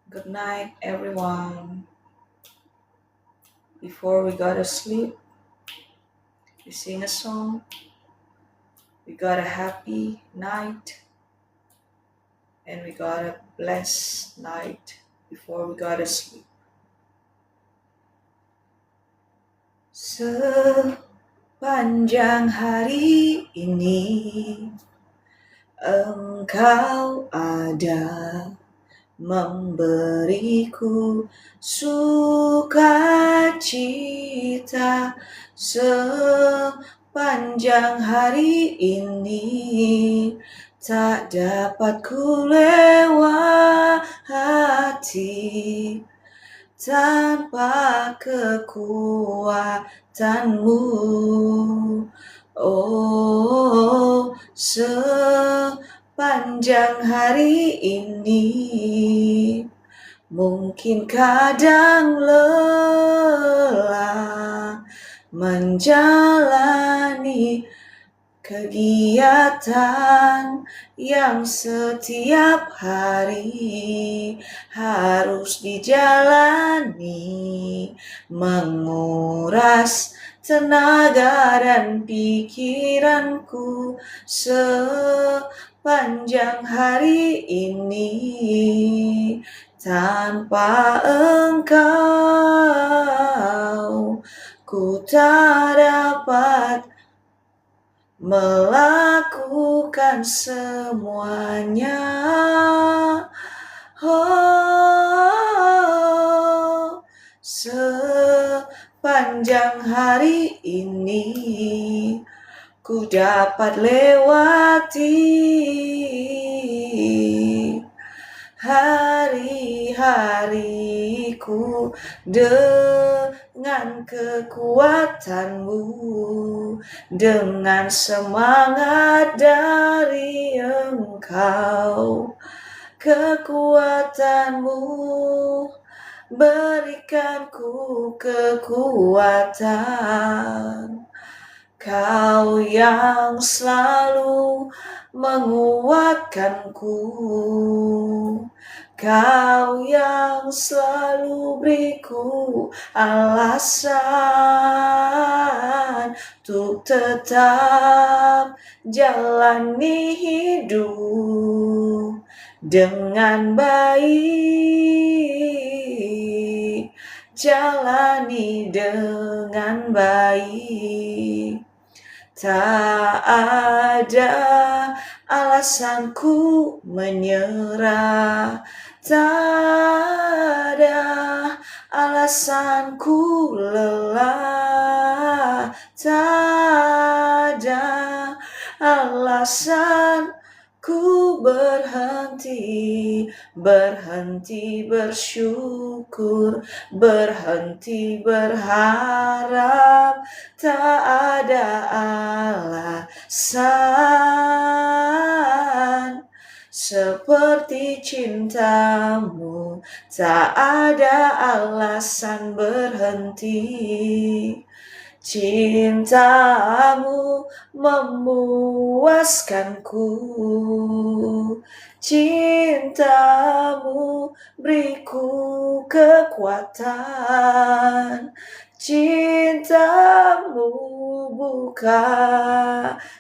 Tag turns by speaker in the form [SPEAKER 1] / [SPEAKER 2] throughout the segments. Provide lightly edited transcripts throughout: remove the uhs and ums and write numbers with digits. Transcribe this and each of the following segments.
[SPEAKER 1] Good night, everyone. Before we go to sleep, we sing a song. We got a happy night and we got a blessed night before we go to sleep. Sepanjang hari ini Engkau ada memberiku sukacita sepanjang hari ini tak dapat ku lewati tanpa kekuatanmu. Oh, sepanjang hari ini mungkin kadang lelah menjalani kegiatan yang setiap hari harus dijalani, menguras tenaga dan pikiranku sepanjang hari ini. Tanpa Engkau ku tak dapat melakukan semuanya. Oh, sepanjang hari ini ku dapat lewati hari-hariku dengan kekuatanmu, dengan semangat dari Engkau. Kekuatanmu berikanku kekuatan. Kau yang selalu menguatkanku, Kau yang selalu beriku alasan untuk tetap jalani hidup dengan baik, jalani dengan baik. Tak ada alasanku menyerah, tak ada alasanku lelah, tak ada alasan ku berhenti bersyukur, berhenti berharap. Tak ada alasan seperti cintamu, tak ada alasan berhenti. Cintamu memuaskanku, cintamu beriku kekuatan, cintamu buka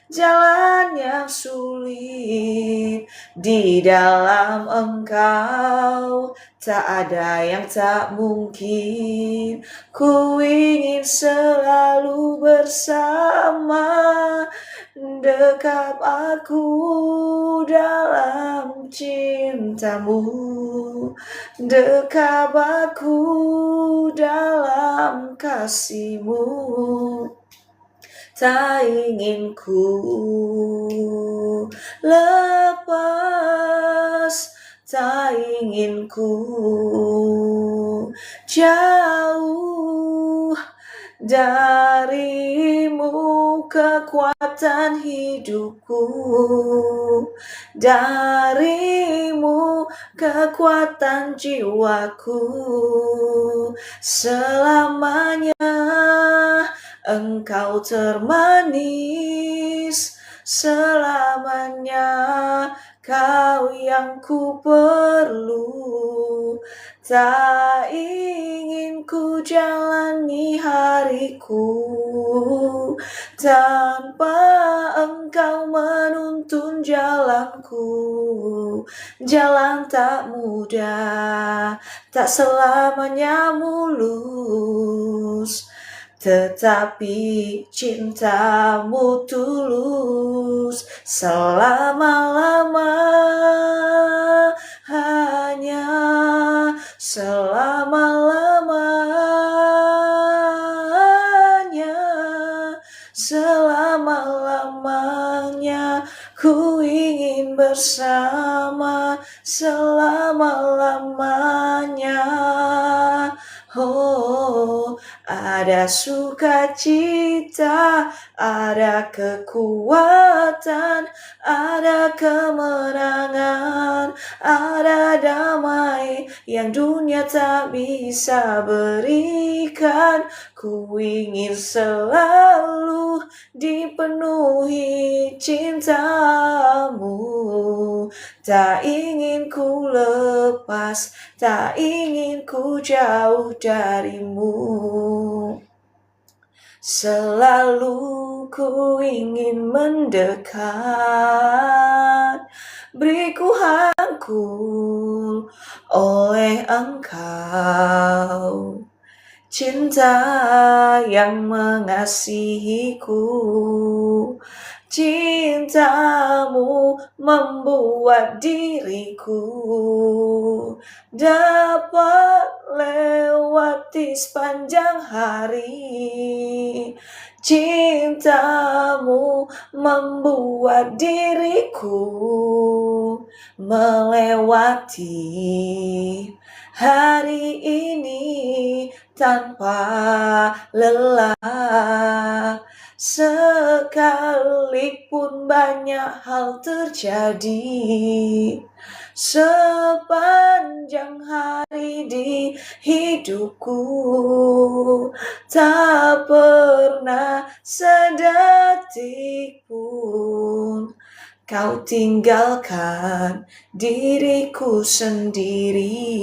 [SPEAKER 1] jalan yang sulit. Di dalam Engkau tak ada yang tak mungkin. Ku ingin selalu bersama, dekap aku dalam cintamu, dekap aku dalam kasih-Mu. Tak ingin ku lepas, tak ingin ku jauh dari-Mu, kekuatan hidupku, dari-Mu kekuatan jiwaku. Selamanya Engkau termanis, selamanya. Kau yang ku perlu, tak ingin ku jalani hariku tanpa Engkau menuntun jalanku. Jalan tak mudah, tak selamanya mulus, tetapi cintamu tulus selama-lamanya, selama-lamanya, selama-lamanya. Ku ingin bersama selama-lamanya. Oh, ada sukacita, ada kekuatan, ada kemenangan, ada damai yang dunia tak bisa berikan. Ku ingin selalu dipenuhi cintamu, tak ingin ku lepas, tak ingin ku jauh darimu. Selalu ku ingin mendekat, beri ku rangkul oleh Engkau. Cinta yang mengasihiku, cintamu membuat diriku dapat lewati sepanjang hari. Cintamu membuat diriku melewati hari ini tanpa lelah. Sekalipun banyak hal terjadi sepanjang hari di hidupku, tak pernah sedetik pun Kau tinggalkan diriku sendiri.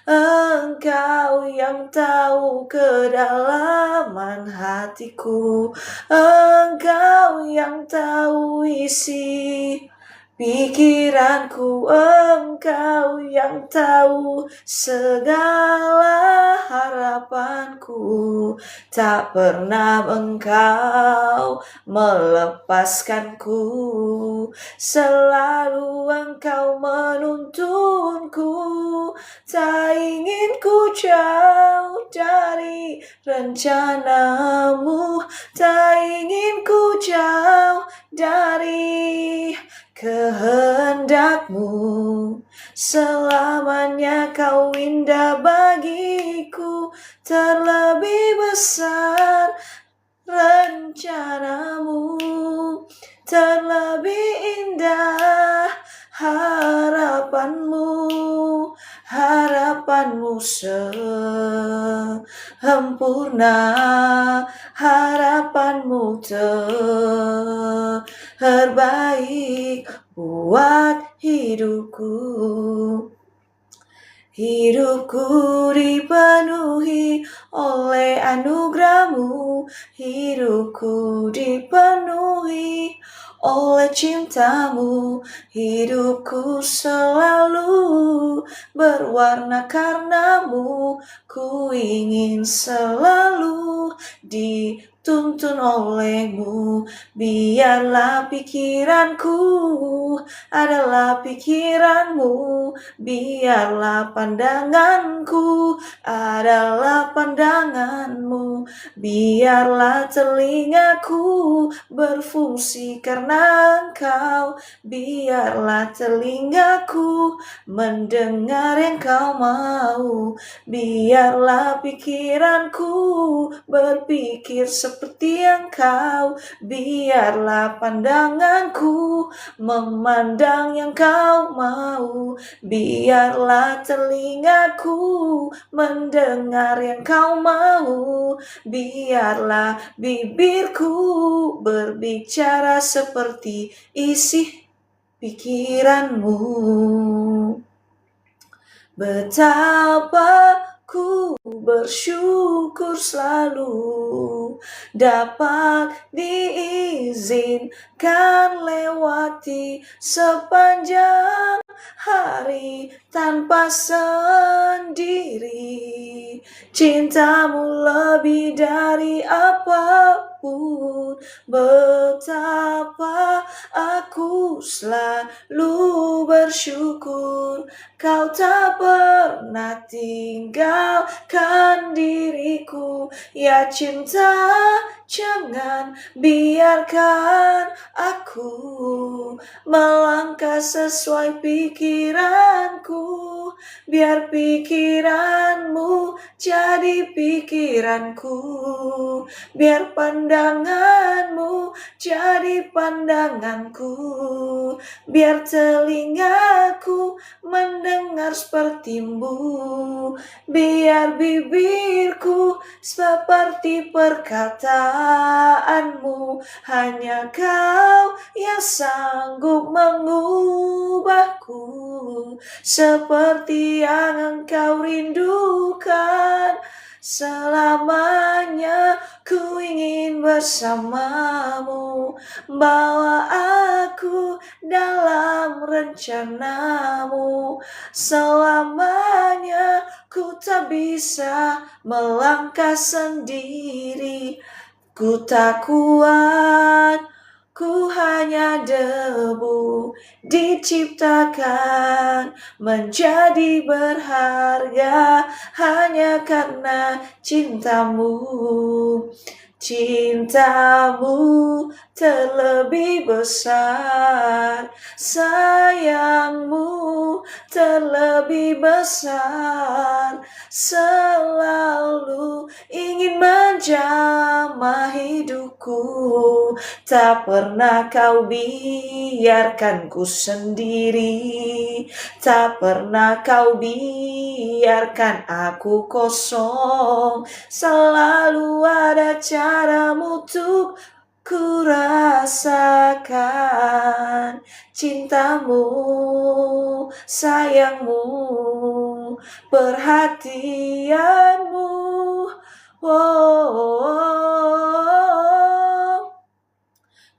[SPEAKER 1] Engkau yang tahu kedalaman hatiku, Engkau yang tahu isi pikiranku, Engkau yang tahu segala harapanku. Tak pernah Engkau melepaskanku, selalu Engkau menuntunku. Tak ingin ku jauh dari rencanamu, tak ingin ku jauh dari kehendakmu. Selamanya Kau indah bagiku, terlebih besar rencanamu, terlebih indah harapanmu. Harapanmu sempurna, harapanmu terbaik buat hidupku. Hidupku dipenuhi oleh anugerah-Mu, hidupku dipenuhi oleh cinta-Mu, hidupku selalu berwarna karena-Mu. Ku ingin selalu dituntun oleh-Mu, biarlah pikiranku adalah pikiran-Mu, biarlah pandanganku adalah pandangan-Mu, biarlah telingaku berfungsi karena Engkau, biarlah telingaku mendengar yang Kau mau, biarlah pikiranku berpikir seperti seperti Engkau. Biarlah pandanganku memandang yang Kau mau. Biarlah telingaku mendengar yang Kau mau. Biarlah bibirku berbicara seperti isi pikiran-Mu. Betapa ku bersyukur selalu dapat diizinkan lewati sepanjang hari tanpa sendiri. Cinta-Mu lebih dari apapun. Betapa aku selalu bersyukur Kau tak pernah tinggalkan diriku. Ya cinta, jangan biarkan aku melangkah sesuai pikiranku. Biar pikiran-Mu jadi pikiranku. Biar pandangan-Mu jadi pandanganku. Biar telingaku mendengar seperti-Mu. Biar bibirku seperti perkataan-Mu. Hanya Kau yang sanggup mengubahku seperti yang Engkau rindukan. Selamanya ku ingin bersama-Mu. Bawa aku dalam rencana-Mu. Selamanya ku tak bisa melangkah sendiri. Ku tak kuat, ku hanya debu, diciptakan menjadi berharga hanya karena cinta-Mu. Cinta-Mu terlebih besar, sayang-Mu terlebih besar, selalu ingin menjamah hidupku. Tak pernah Kau biarkan ku sendiri, tak pernah Kau biarkan aku kosong. Selalu ada cara-Mu untuk ku rasakan cinta-Mu, sayang-Mu, perhatian-Mu.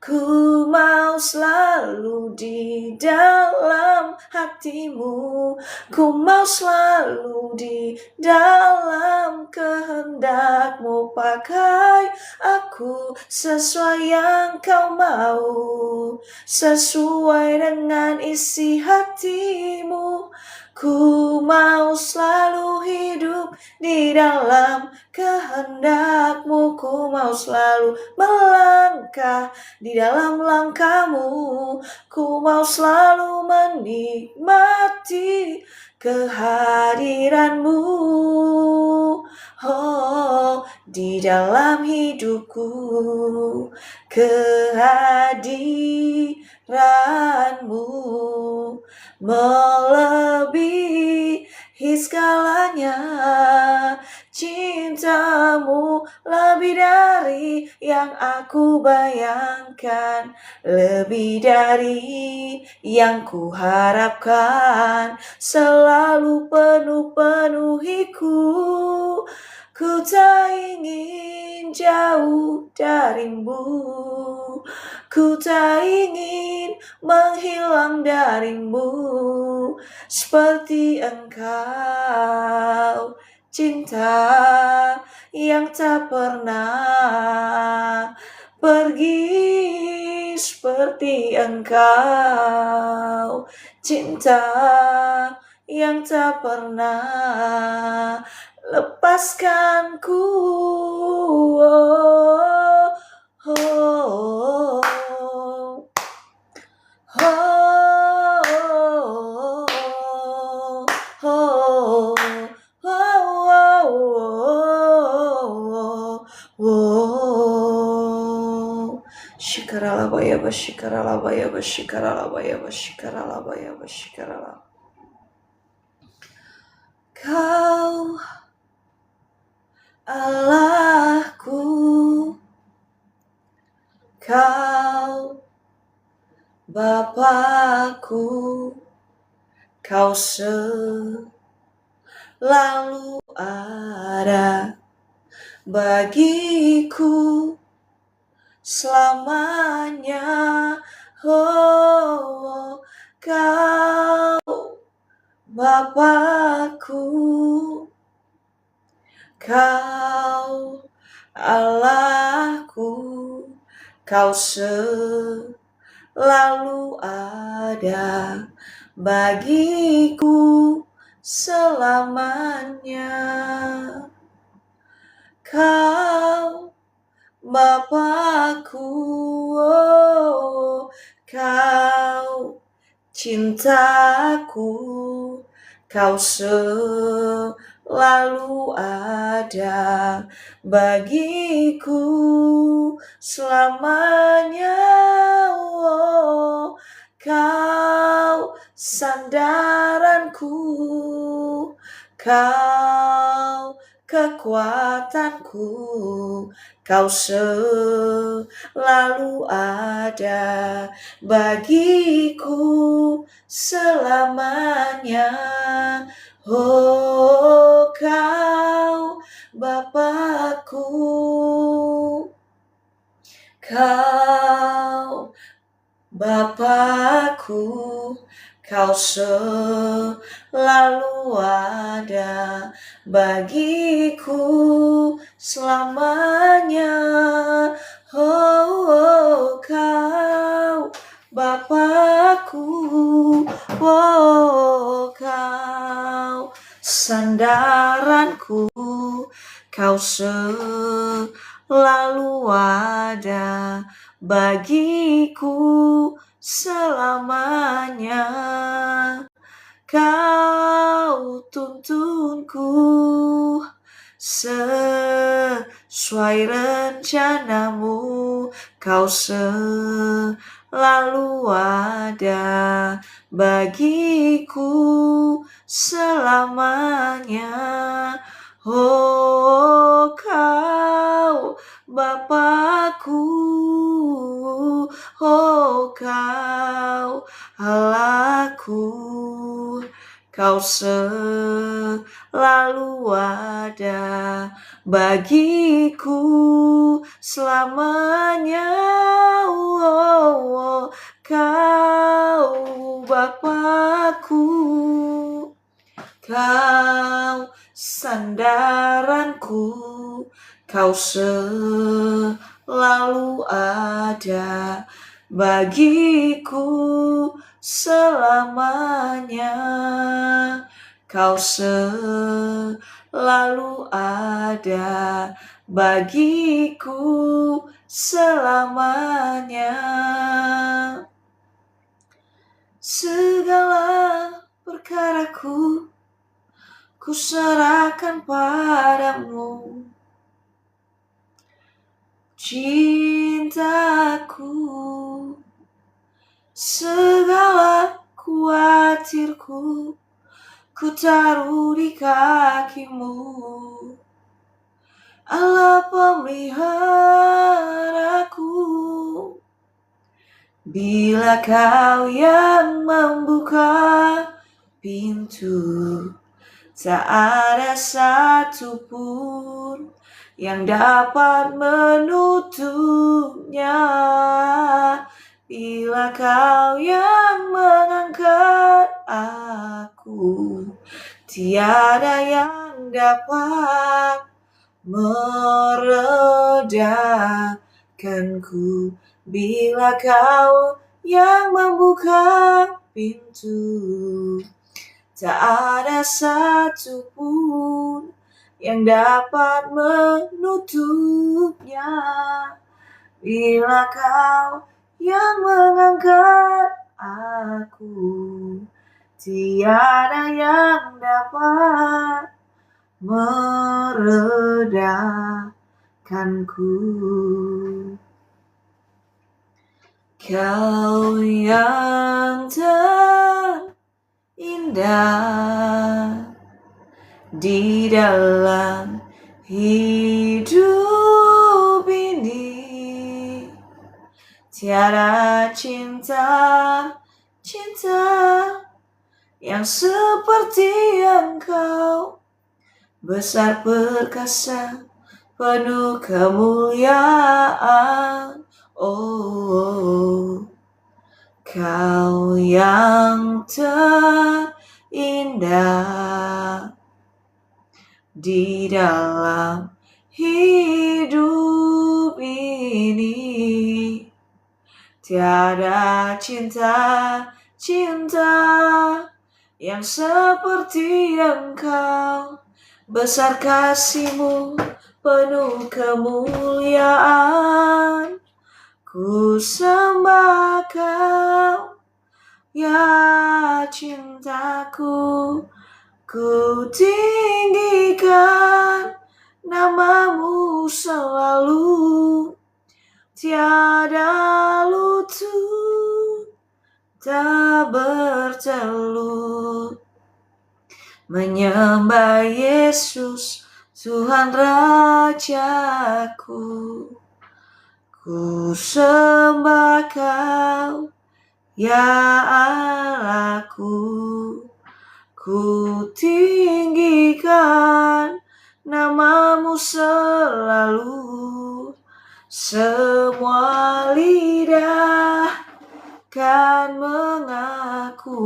[SPEAKER 1] Ku mau selalu di dalam hati-Mu. Ku mau selalu di dalam kehendak-Mu. Pakai aku sesuai yang Kau mau, sesuai dengan isi hati-Mu. Ku mau selalu hidup di dalam kehendak-Mu. Ku mau selalu melangkah di dalam langkah-Mu. Ku mau selalu menikmati kehadiran-Mu. Oh, di dalam hidupku, kehadiran-Mu melebihi segalanya. Cinta-Mu lebih dari yang aku bayangkan, lebih dari yang ku harapkan. Selalu penuhiku. Ku tak ingin jauh dari-Mu. Ku tak ingin menghilang dari-Mu. Seperti Engkau, cinta yang tak pernah pergi. Seperti Engkau, cinta yang tak pernah lepaskanku. Oh, oh, oh, oh, oh, oh. bashikaralabaya bashikaralabaya bashikaralabaya bashikaralabaya. Kau Allahku, Kau Bapakku, Kau selalu ada bagiku selamanya. Oh, Kau Bapakku, Kau Allahku, Kau selalu ada bagiku selamanya. Kau Bapakku, oh, Kau cintaku, Kau selalu ada bagiku selamanya. Oh, Kau sandaranku, Kau kekuatanku, Kau selalu ada bagiku selamanya. Oh, Kau Bapakku, Kau Bapakku, Kau selalu ada bagiku selamanya. Oh, Kau Bapakku, oh, Kau sandaranku, Kau selalu ada bagiku selamanya. Kau tuntunku sesuai rencanamu, Kau selalu ada bagiku selamanya. Oh, Kau Bapakku, oh, Kau Allahku, Kau selalu ada bagiku selamanya. Oh, Kau Bapakku, Kau sandaranku, Kau selalu ada bagiku selamanya. Kau selalu ada bagiku selamanya. Segala perkaraku ku serahkan padamu, cintaku, segala khawatirku ku taruh di kakimu. Allah pemeliharaku, bila Kau yang membuka pintu, tak ada satupun yang dapat menutupnya. Bila Kau yang mengangkat aku, tiada yang dapat meredakanku. Bila Kau yang membuka pintu, tak ada satupun yang dapat menutupnya. Bila Kau yang mengangkat aku, tiada yang dapat meredakanku. Kau yang terindah di dalam hidup ini. Tiada cinta yang seperti Engkau, besar perkasa, penuh kemuliaan. Oh, Kau yang terindah di dalam hidup ini. Tiada cinta yang seperti Engkau, besar kasih-Mu, penuh kemuliaan. Ku sembah Kau, ya cintaku, ku tinggikan nama-Mu selalu. Tiada lutut tak bertelut menyembah Yesus, Tuhan Rajaku. Ku sembah Kau, ya Allahku, ku tinggikan nama-Mu selalu. Semua lidah kan mengaku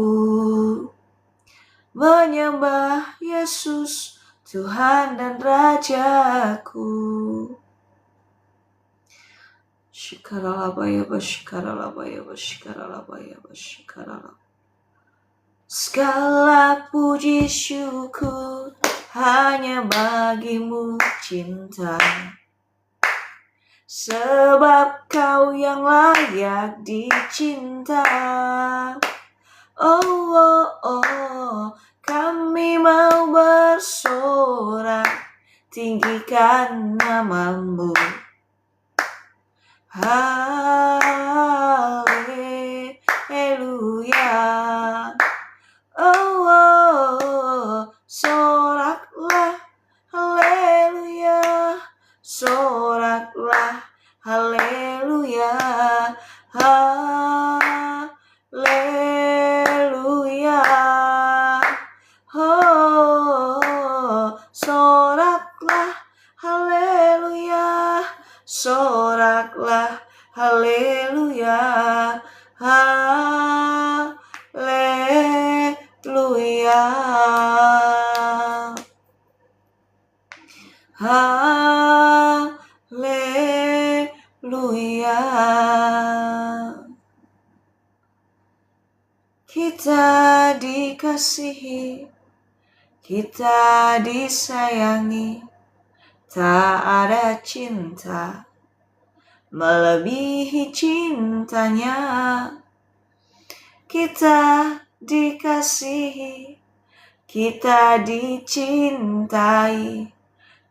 [SPEAKER 1] menyembah Yesus, Tuhan dan Rajaku. Shikaralabaya, shikaralabaya, shikaralabaya, shikaralabaya. Segala puji syukur hanya bagi-Mu cinta, sebab Kau yang layak dicinta. Oh, kami mau bersorak, tinggikan nama-Mu. Haleluya. Oh, soraklah, haleluya. Soraklah, haleluya. Haleluya. Oh, soraklah, haleluya. Soraklah, haleluya. Haleluya. Haleluya. Kita dikasihi, kita disayangi, tak ada cinta melebihi cintanya. Kita dikasihi, kita dicintai,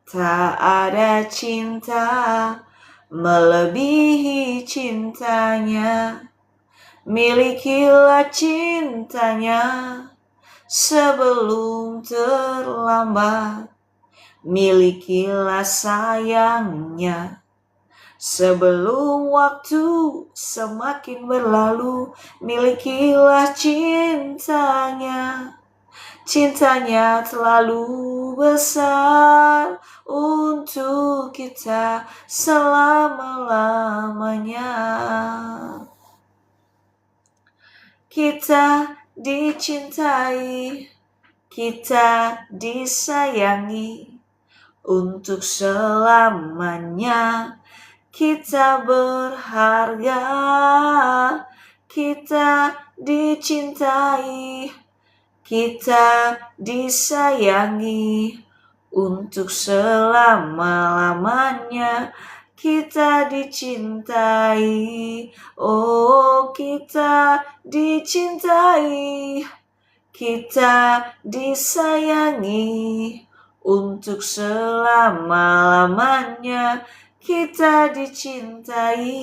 [SPEAKER 1] tak ada cinta melebihi cintanya. Milikilah cintanya sebelum terlambat. Milikilah sayangnya sebelum waktu semakin berlalu. Milikilah cintanya. Cintanya terlalu besar untuk kita selama-lamanya. Kita dicintai, kita disayangi untuk selamanya. Kita berharga, kita dicintai, kita disayangi untuk selama-lamanya. Kita dicintai, oh kita dicintai, kita disayangi untuk selama-lamanya. Kita dicintai,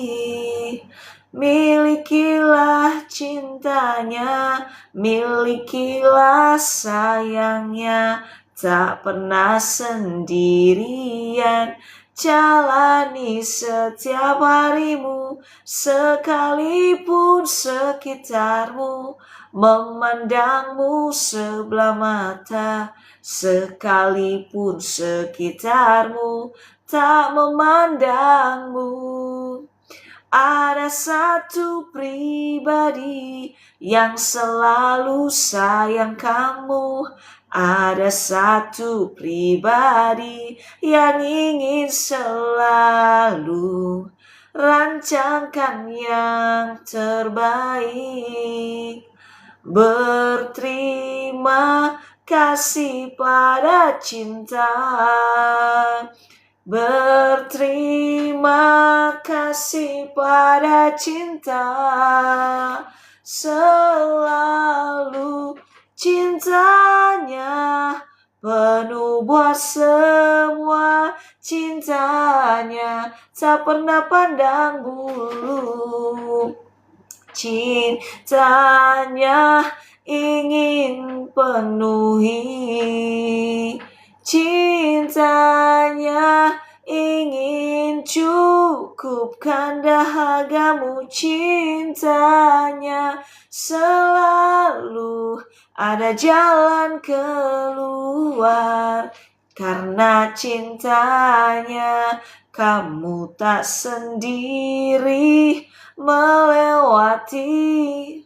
[SPEAKER 1] Milikilah cintanya, milikilah sayangnya, tak pernah sendirian. Jalani setiap harimu, sekalipun sekitarmu memandangmu sebelah mata, sekalipun sekitarmu tak memandangmu. Ada satu pribadi yang selalu sayang kamu. Ada satu pribadi yang ingin selalu rancangkan yang terbaik. Berterima kasih pada cinta. Berterima kasih pada cinta. Selalu cintanya penuh buat semua cintanya, tak pernah pandang bulu. Cintanya ingin penuhi, cintanya ingin cukupkan dahagamu. Cintanya selalu ada jalan keluar. Karena cintanya kamu tak sendiri melewati,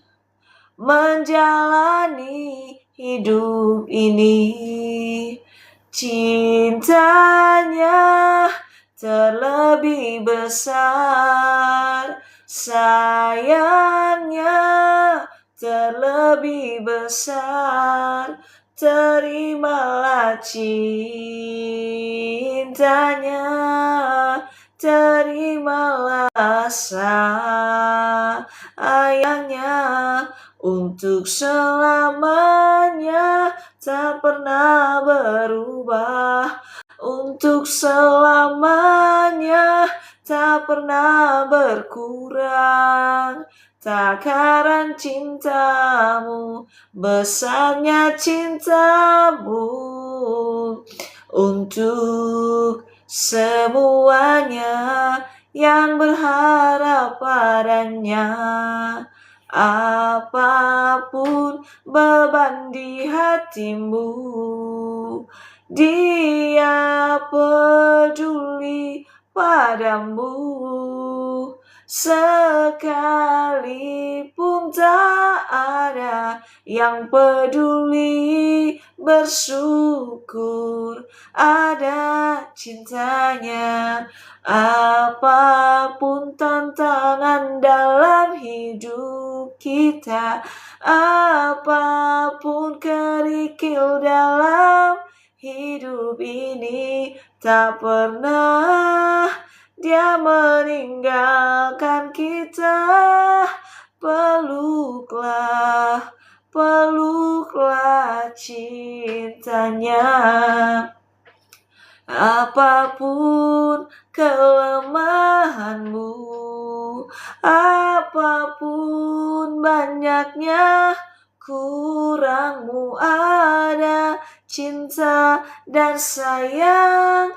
[SPEAKER 1] menjalani hidup ini. Cintanya terlebih besar, sayangnya terlebih besar. Terimalah cintanya, terimalah sayangnya. Untuk selamanya tak pernah berubah, untuk selamanya tak pernah berkurang. Takaran cintamu, besarnya cintamu untuk semuanya yang berharap padanya. Apapun beban di hatimu, Dia peduli padamu. Sekalipun tak ada yang peduli, bersyukur ada cintanya. Apapun tantangan dalam hidup kita, apapun kerikil dalam hidup ini, tak pernah Dia meninggalkan kita. Peluklah, peluklah cintanya. Apapun kelemahanmu, apapun banyaknya kurangmu, ada cinta dan sayangnya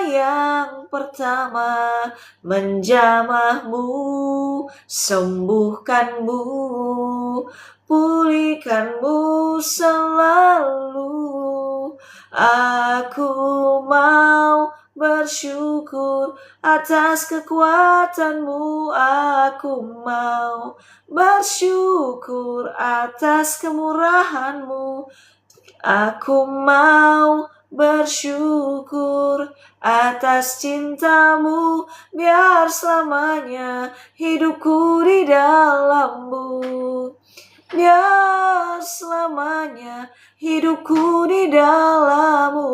[SPEAKER 1] yang pertama menjamahmu, sembuhkanmu, pulihkanmu selalu. Aku mau bersyukur atas kekuatanmu. Aku mau bersyukur atas kemurahanmu. Aku mau bersyukur atas cintamu. Biar selamanya hidupku di dalammu. Biar selamanya hidupku di dalammu.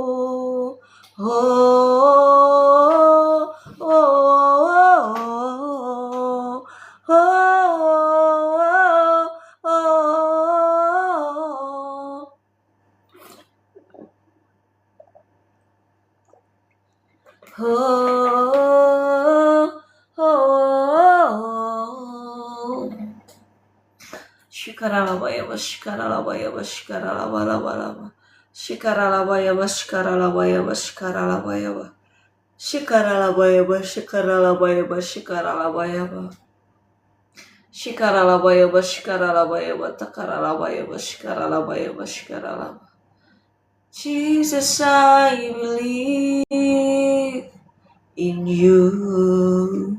[SPEAKER 1] Oh, oh, oh, oh, oh, oh, oh, oh, oh, oh. Shikaralabayaba, shikaralabayaba, shikaralabalabalaba. Shikaralabayaba, shikaralabayaba, shikaralabayaba. Shikaralabayaba, shikaralabayaba, shikaralabayaba. Shikaralabayaba, shikaralabayaba, takaralabayaba, shikaralabayaba, shikaralaba. Jesus, I believe in you.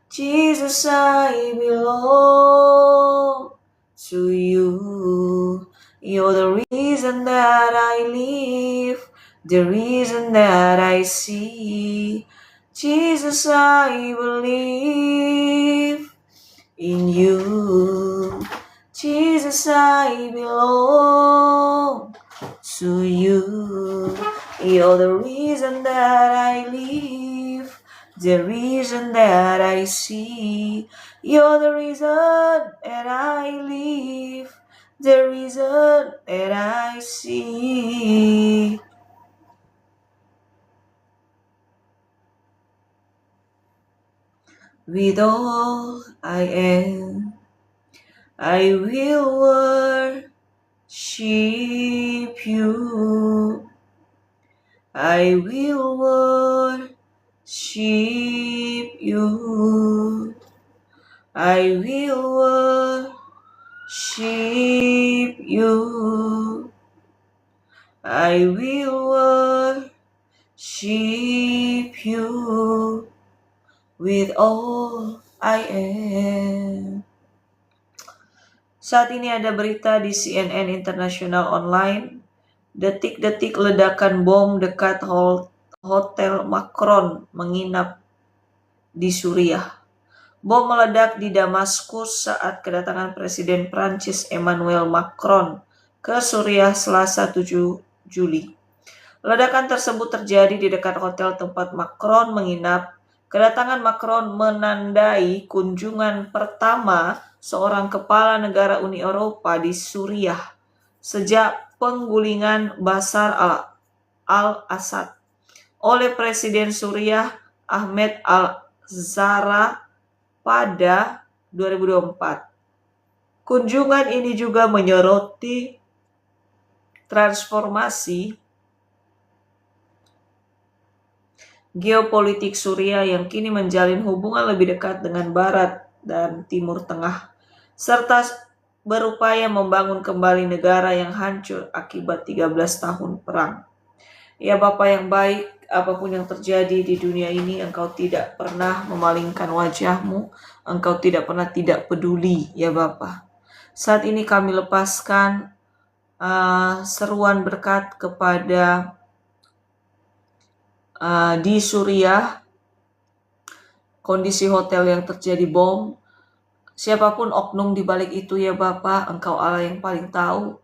[SPEAKER 1] Jesus, I belong to you. You're the reason that I live, the reason that I see. Jesus, I believe in you. Jesus, I belong to you. You're the reason that I live, the reason that I see. You're the reason that I live, the reason that I see. With all I am, I will worship you. I will worship you. I will worship you. I will worship you with all I am. Saat ini ada berita di CNN International Online. Detik-detik ledakan bom dekat Hotel Macron menginap di Suriah. Bom meledak di Damaskus saat kedatangan Presiden Prancis Emmanuel Macron ke Suriah Selasa 7 Juli. Ledakan tersebut terjadi di dekat hotel tempat Macron menginap. Kedatangan Macron menandai kunjungan pertama seorang kepala negara Uni Eropa di Suriah sejak penggulingan Bashar al-Assad oleh Presiden Suriah Ahmed al-Zahra pada 2024. Kunjungan ini juga menyoroti transformasi geopolitik Suriah yang kini menjalin hubungan lebih dekat dengan Barat dan Timur Tengah, serta berupaya membangun kembali negara yang hancur akibat 13 tahun perang. Ya Bapa yang baik, apapun yang terjadi di dunia ini, Engkau tidak pernah memalingkan wajah-Mu, Engkau tidak pernah tidak peduli, ya Bapa. Saat ini kami lepaskan seruan berkat kepada di Suriah, kondisi hotel yang terjadi bom. Siapapun oknum di balik itu, ya Bapa, Engkau Allah yang paling tahu.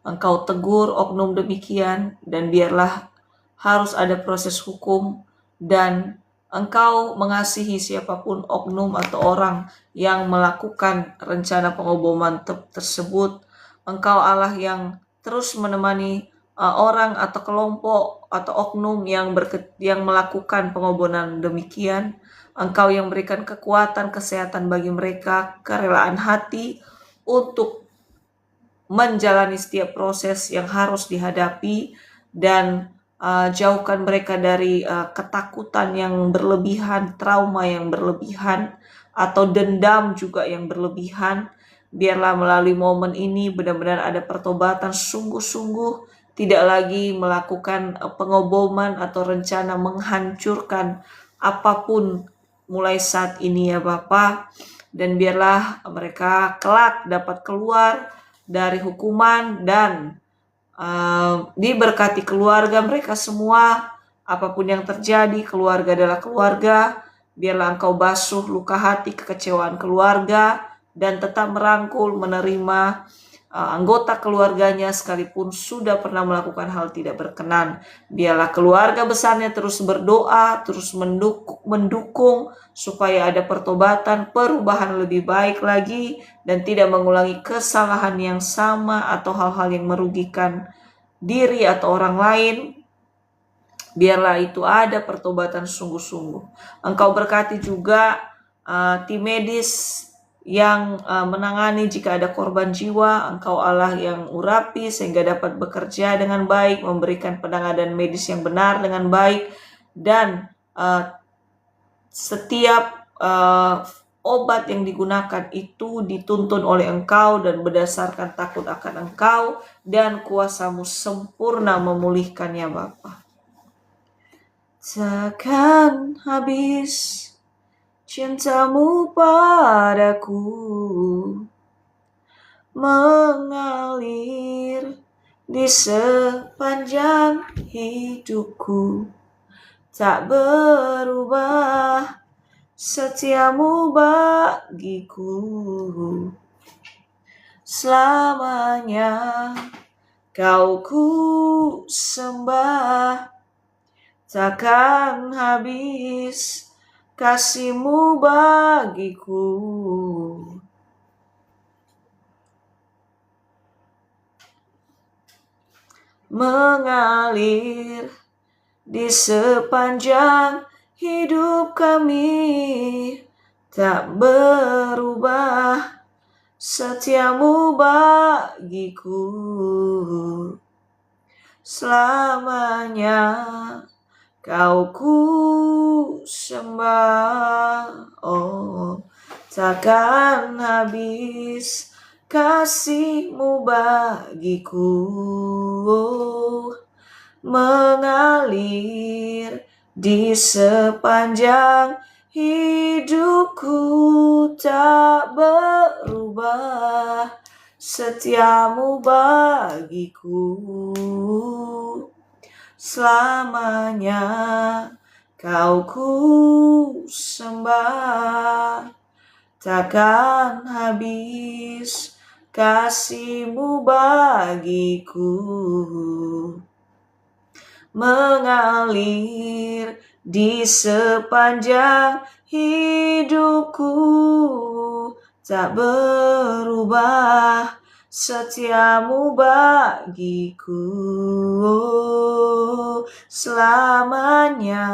[SPEAKER 1] Engkau tegur oknum demikian, dan biarlah harus ada proses hukum, dan Engkau mengasihi siapapun oknum atau orang yang melakukan rencana pengoboman tersebut. Engkau Allah yang terus menemani orang atau kelompok atau oknum yang melakukan pengoboman demikian. Engkau yang berikan kekuatan, kesehatan bagi mereka, kerelaan hati untuk menjalani setiap proses yang harus dihadapi, dan jauhkan mereka dari ketakutan yang berlebihan, trauma yang berlebihan, atau dendam juga yang berlebihan. Biarlah melalui momen ini benar-benar ada pertobatan sungguh-sungguh, tidak lagi melakukan pengoboman atau rencana menghancurkan apapun mulai saat ini, ya Bapa. Dan biarlah mereka kelak dapat keluar dari hukuman dan diberkati keluarga mereka semua. Apapun yang terjadi, keluarga adalah keluarga. Biarlah Engkau basuh luka hati, kekecewaan keluarga, dan tetap merangkul, menerima anggota keluarganya sekalipun sudah pernah melakukan hal tidak berkenan. Biarlah keluarga besarnya terus berdoa, terus mendukung supaya ada pertobatan, perubahan lebih baik lagi, dan tidak mengulangi kesalahan yang sama atau hal-hal yang merugikan diri atau orang lain. Biarlah itu ada pertobatan sungguh-sungguh. Engkau berkati juga tim medis yang menangani jika ada korban jiwa. Engkau Allah yang urapi sehingga dapat bekerja dengan baik, memberikan penanganan medis yang benar dengan baik, dan setiap obat yang digunakan itu dituntun oleh Engkau dan berdasarkan takut akan Engkau, dan kuasa-Mu sempurna memulihkannya Bapa. Takkan habis cinta-Mu padaku, mengalir di sepanjang hidupku, tak berubah setia-Mu bagiku. Selamanya Kau ku sembah, takkan habis kasih-Mu bagiku. Mengalir di sepanjang hidup kami, tak berubah setia-Mu bagiku. Selamanya Kau ku sembah, oh takkan habis kasih-Mu bagiku. Mengalir di sepanjang hidupku, tak berubah setia-Mu bagiku. Selamanya Kau ku sembah, takkan habis kasih-Mu bagiku. Mengalir di sepanjang hidupku, tak berubah setia-Mu bagiku. Selamanya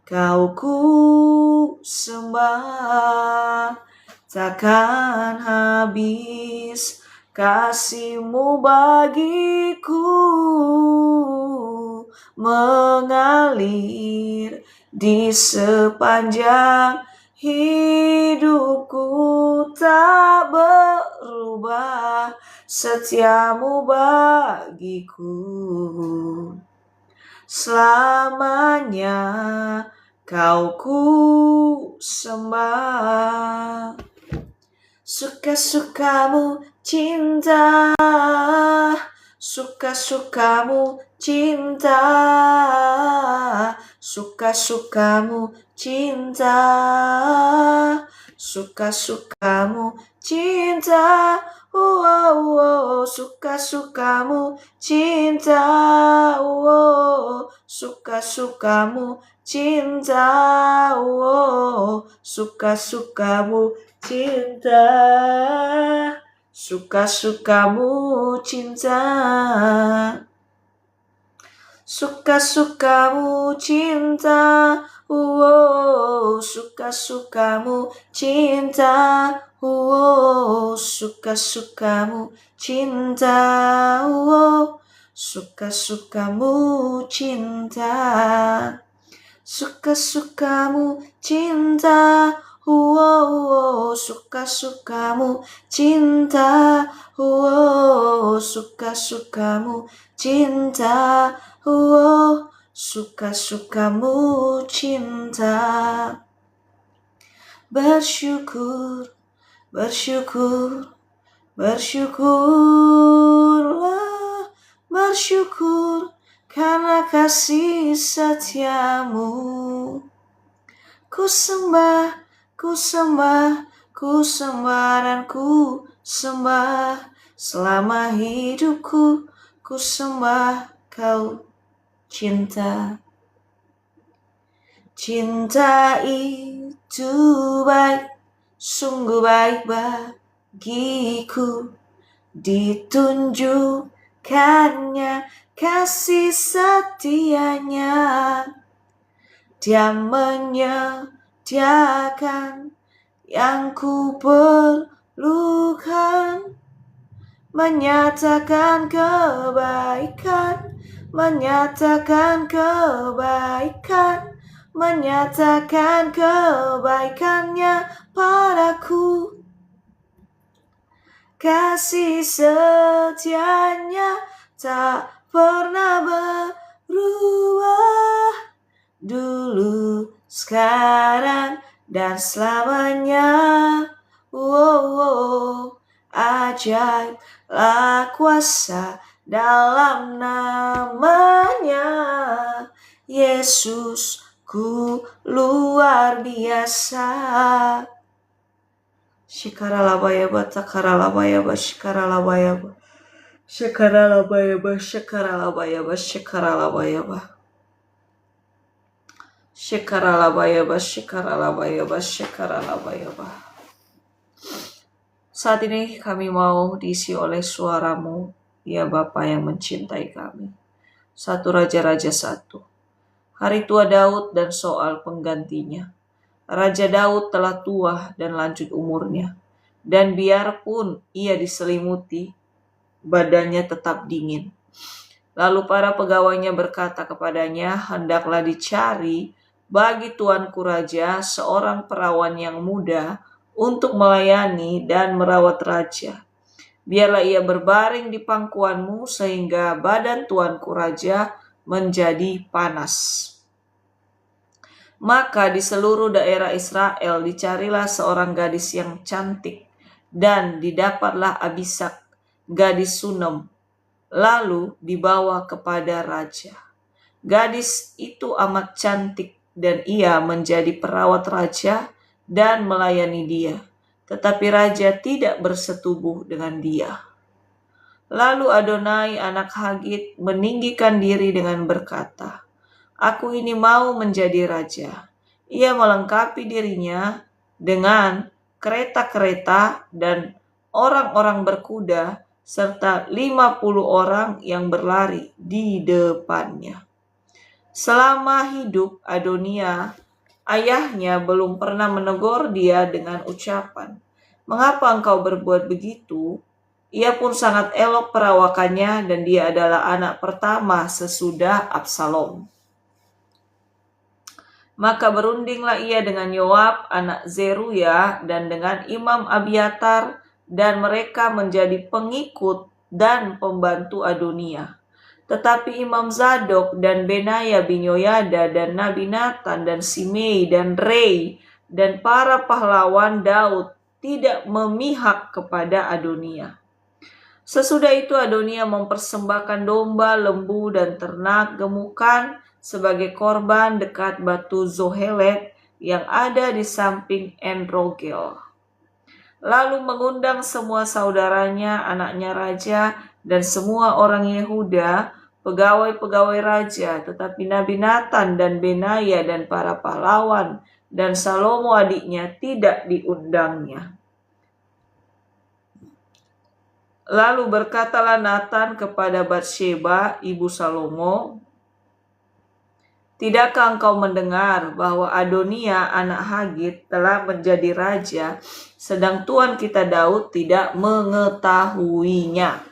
[SPEAKER 1] Kau ku sembah, takkan habis kasih-Mu bagiku. Mengalir di sepanjang hidupku, tak berubah setia-Mu bagiku. Selamanya Kau ku sembah. Suka-suka-Mu cinta, suka-suka-Mu cinta, suka-suka-Mu cinta, suka-suka-Mu cinta, oh, suka-suka-Mu cinta, oh, suka-suka-Mu cinta, oh, suka-suka-Mu cinta, suka-suka-Mu cinta, suka-suka-Mu cinta, oh, suka-suka-Mu cinta, oh, suka-suka-Mu cinta, oh, suka-suka-Mu cinta, suka-suka-Mu cinta, oh, suka-suka-Mu cinta, oh, suka-suka-Mu cinta, oh, suka-suka-Mu cinta. Bersyukur, bersyukur, bersyukurlah, bersyukur karena kasih setia-Mu. Ku sembah, ku sembah, ku sembah dan ku sembah selama hidupku. Ku sembah Kau cinta. Cinta itu baik, sungguh baik bagiku. Ditunjukkannya kasih setianya. Dia menyediakan yang ku perlukan. Menyatakan kebaikan, menyatakan kebaikan, menyatakan kebaikannya padaku. Kasih setianya tak pernah berubah, dulu, sekarang, dan selamanya. Ajaiblah kuasa dalam namanya. Yesusku luar biasa. Shikaralabayaba, takaralabayaba, shikaralabayaba. Shikaralabayaba, shikaralabayaba, shikaralabayaba. Shikaralabayaba, shikaralabayaba, shikaralabayaba. Saat ini kami mau diisi oleh suaramu, ya Bapa yang mencintai kami. 1 Raja-Raja 1. Hari tua Daud dan soal penggantinya. Raja Daud telah tua dan lanjut umurnya, dan biarpun ia diselimuti, badannya tetap dingin. Lalu para pegawainya berkata kepadanya, hendaklah dicari bagi tuanku raja seorang perawan yang muda untuk melayani dan merawat raja. Biarlah ia berbaring di pangkuanmu sehingga badan tuanku raja menjadi panas. Maka di seluruh daerah Israel dicarilah seorang gadis yang cantik, dan didapatlah Abisak, gadis Sunem, lalu dibawa kepada raja. Gadis itu amat cantik, dan ia menjadi perawat raja dan melayani dia. Tetapi raja tidak bersetubuh dengan dia. Lalu Adonai anak Hagit meninggikan diri dengan berkata, aku ini mau menjadi raja. Ia melengkapi dirinya dengan kereta-kereta dan orang-orang berkuda, serta 50 orang yang berlari di depannya. Selama hidup Adonia, ayahnya belum pernah menegur dia dengan ucapan, mengapa engkau berbuat begitu? Ia pun sangat elok perawakannya, dan dia adalah anak pertama sesudah Absalom. Maka berundinglah ia dengan Yoab, anak Zeruya, dan dengan Imam Abiatar, dan mereka menjadi pengikut dan pembantu Adonia. Tetapi Imam Zadok dan Benaya bin Yoyada dan Nabi Nathan dan Simei dan Rei dan para pahlawan Daud tidak memihak kepada Adonia. Sesudah itu Adonia mempersembahkan domba, lembu, dan ternak gemukan sebagai korban dekat batu Zohelet yang ada di samping En-Rogel. Lalu mengundang semua saudaranya, anaknya raja, dan semua orang Yehuda, pegawai-pegawai raja, tetapi Nabi Nathan dan Benaya dan para pahlawan dan Salomo adiknya tidak diundangnya. Lalu berkatalah Nathan kepada Batsheba, ibu Salomo, tidakkah engkau mendengar bahwa Adonia anak Hagit telah menjadi raja, sedang tuan kita Daud tidak mengetahuinya?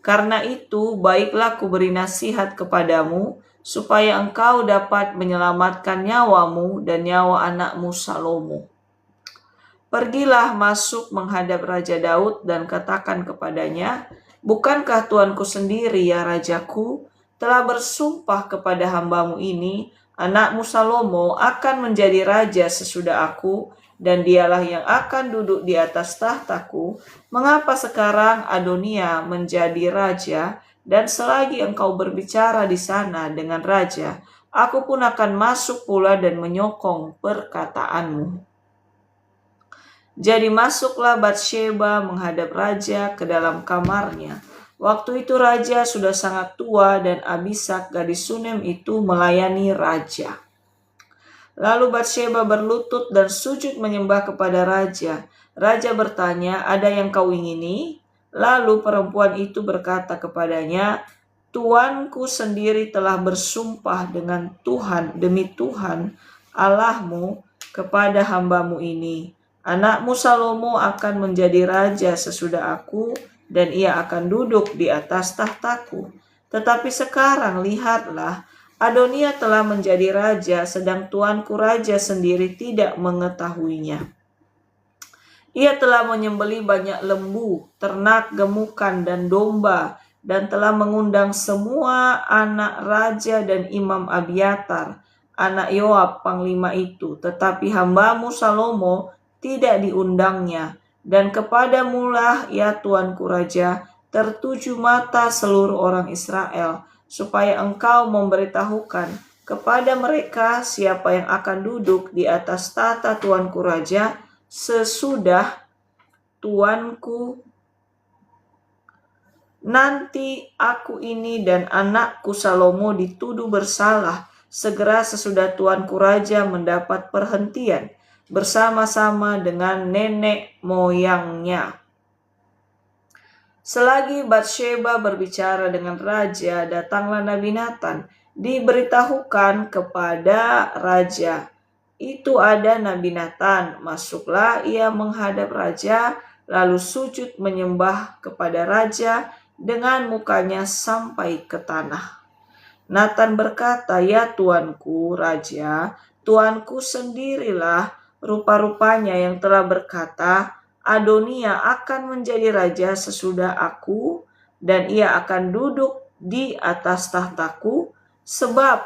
[SPEAKER 1] Karena itu, baiklah ku beri nasihat kepadamu, supaya engkau dapat menyelamatkan nyawamu dan nyawa anakmu Salomo. Pergilah masuk menghadap Raja Daud dan katakan kepadanya, bukankah tuanku sendiri, ya rajaku, telah bersumpah kepada hambamu ini, anakmu Salomo akan menjadi raja sesudah aku, dan dialah yang akan duduk di atas tahtaku. Mengapa sekarang Adonia menjadi raja, dan selagi engkau berbicara di sana dengan raja, aku pun akan masuk pula dan menyokong perkataanmu. Jadi masuklah Batsheba menghadap raja ke dalam kamarnya. Waktu itu raja sudah sangat tua, dan Abisak gadis Sunem itu melayani raja. Lalu Batsheba berlutut dan sujud menyembah kepada raja. Raja bertanya, ada yang kau ingini? Lalu perempuan itu berkata kepadanya, tuanku sendiri telah bersumpah dengan Tuhan, demi Tuhan Allahmu, kepada hambamu ini, Anakmu Salomo akan menjadi raja sesudah aku, dan ia akan duduk di atas tahtaku. Tetapi sekarang lihatlah, Adonia telah menjadi raja, sedang tuanku raja sendiri tidak mengetahuinya. Ia telah menyembelih banyak lembu, ternak, gemukan, dan domba, dan telah mengundang semua anak raja dan Imam Abiatar, anak Yoab panglima itu. Tetapi hambamu Salomo tidak diundangnya, dan kepadamulah ya tuanku raja, tertuju mata seluruh orang Israel, supaya engkau memberitahukan kepada mereka siapa yang akan duduk di atas tahta tuanku raja sesudah tuanku. Nanti aku ini dan anakku Salomo dituduh bersalah segera sesudah tuanku raja mendapat perhentian bersama-sama dengan nenek moyangnya. Selagi Batsheba berbicara dengan raja, datanglah Nabi Nathan. Diberitahukan kepada raja, itu ada Nabi Nathan. Masuklah ia menghadap raja, lalu sujud menyembah kepada raja dengan mukanya sampai ke tanah. Nathan berkata, ya tuanku raja, tuanku sendirilah rupa-rupanya yang telah berkata, Adonia akan menjadi raja sesudah aku, dan ia akan duduk di atas tahtaku, sebab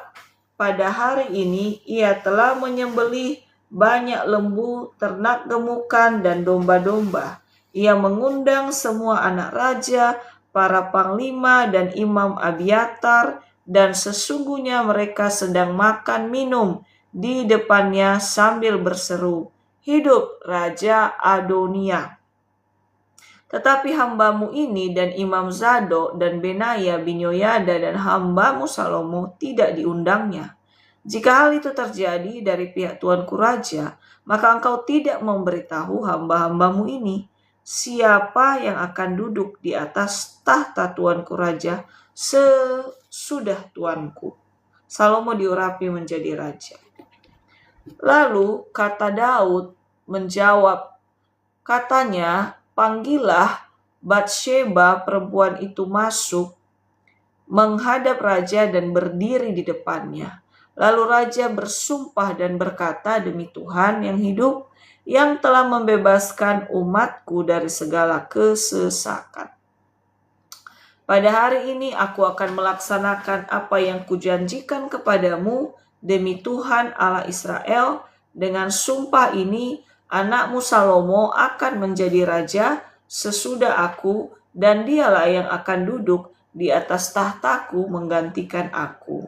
[SPEAKER 1] pada hari ini ia telah menyembelih banyak lembu, ternak gemukan, dan domba-domba. Ia mengundang semua anak raja, para panglima, dan Imam Abiatar, dan sesungguhnya mereka sedang makan minum di depannya sambil berseru, hidup Raja Adonia. Tetapi hambamu ini dan Imam Zadok dan Benaya bin Yoyada dan hambamu Salomo tidak diundangnya. Jika hal itu terjadi dari pihak tuanku raja, maka engkau tidak memberitahu hamba-hambamu ini siapa yang akan duduk di atas tahta tuanku raja sesudah tuanku Salomo diurapi menjadi raja. Lalu kata Daud menjawab, katanya, panggillah Batsheba perempuan itu masuk, menghadap raja dan berdiri di depannya. Lalu raja bersumpah dan berkata, demi Tuhan yang hidup, yang telah membebaskan umatku dari segala kesesakan. Pada hari ini aku akan melaksanakan apa yang kujanjikan kepadamu, demi Tuhan Allah Israel. Dengan sumpah ini, anakmu Salomo akan menjadi raja sesudah aku, dan dialah yang akan duduk di atas tahtaku menggantikan aku.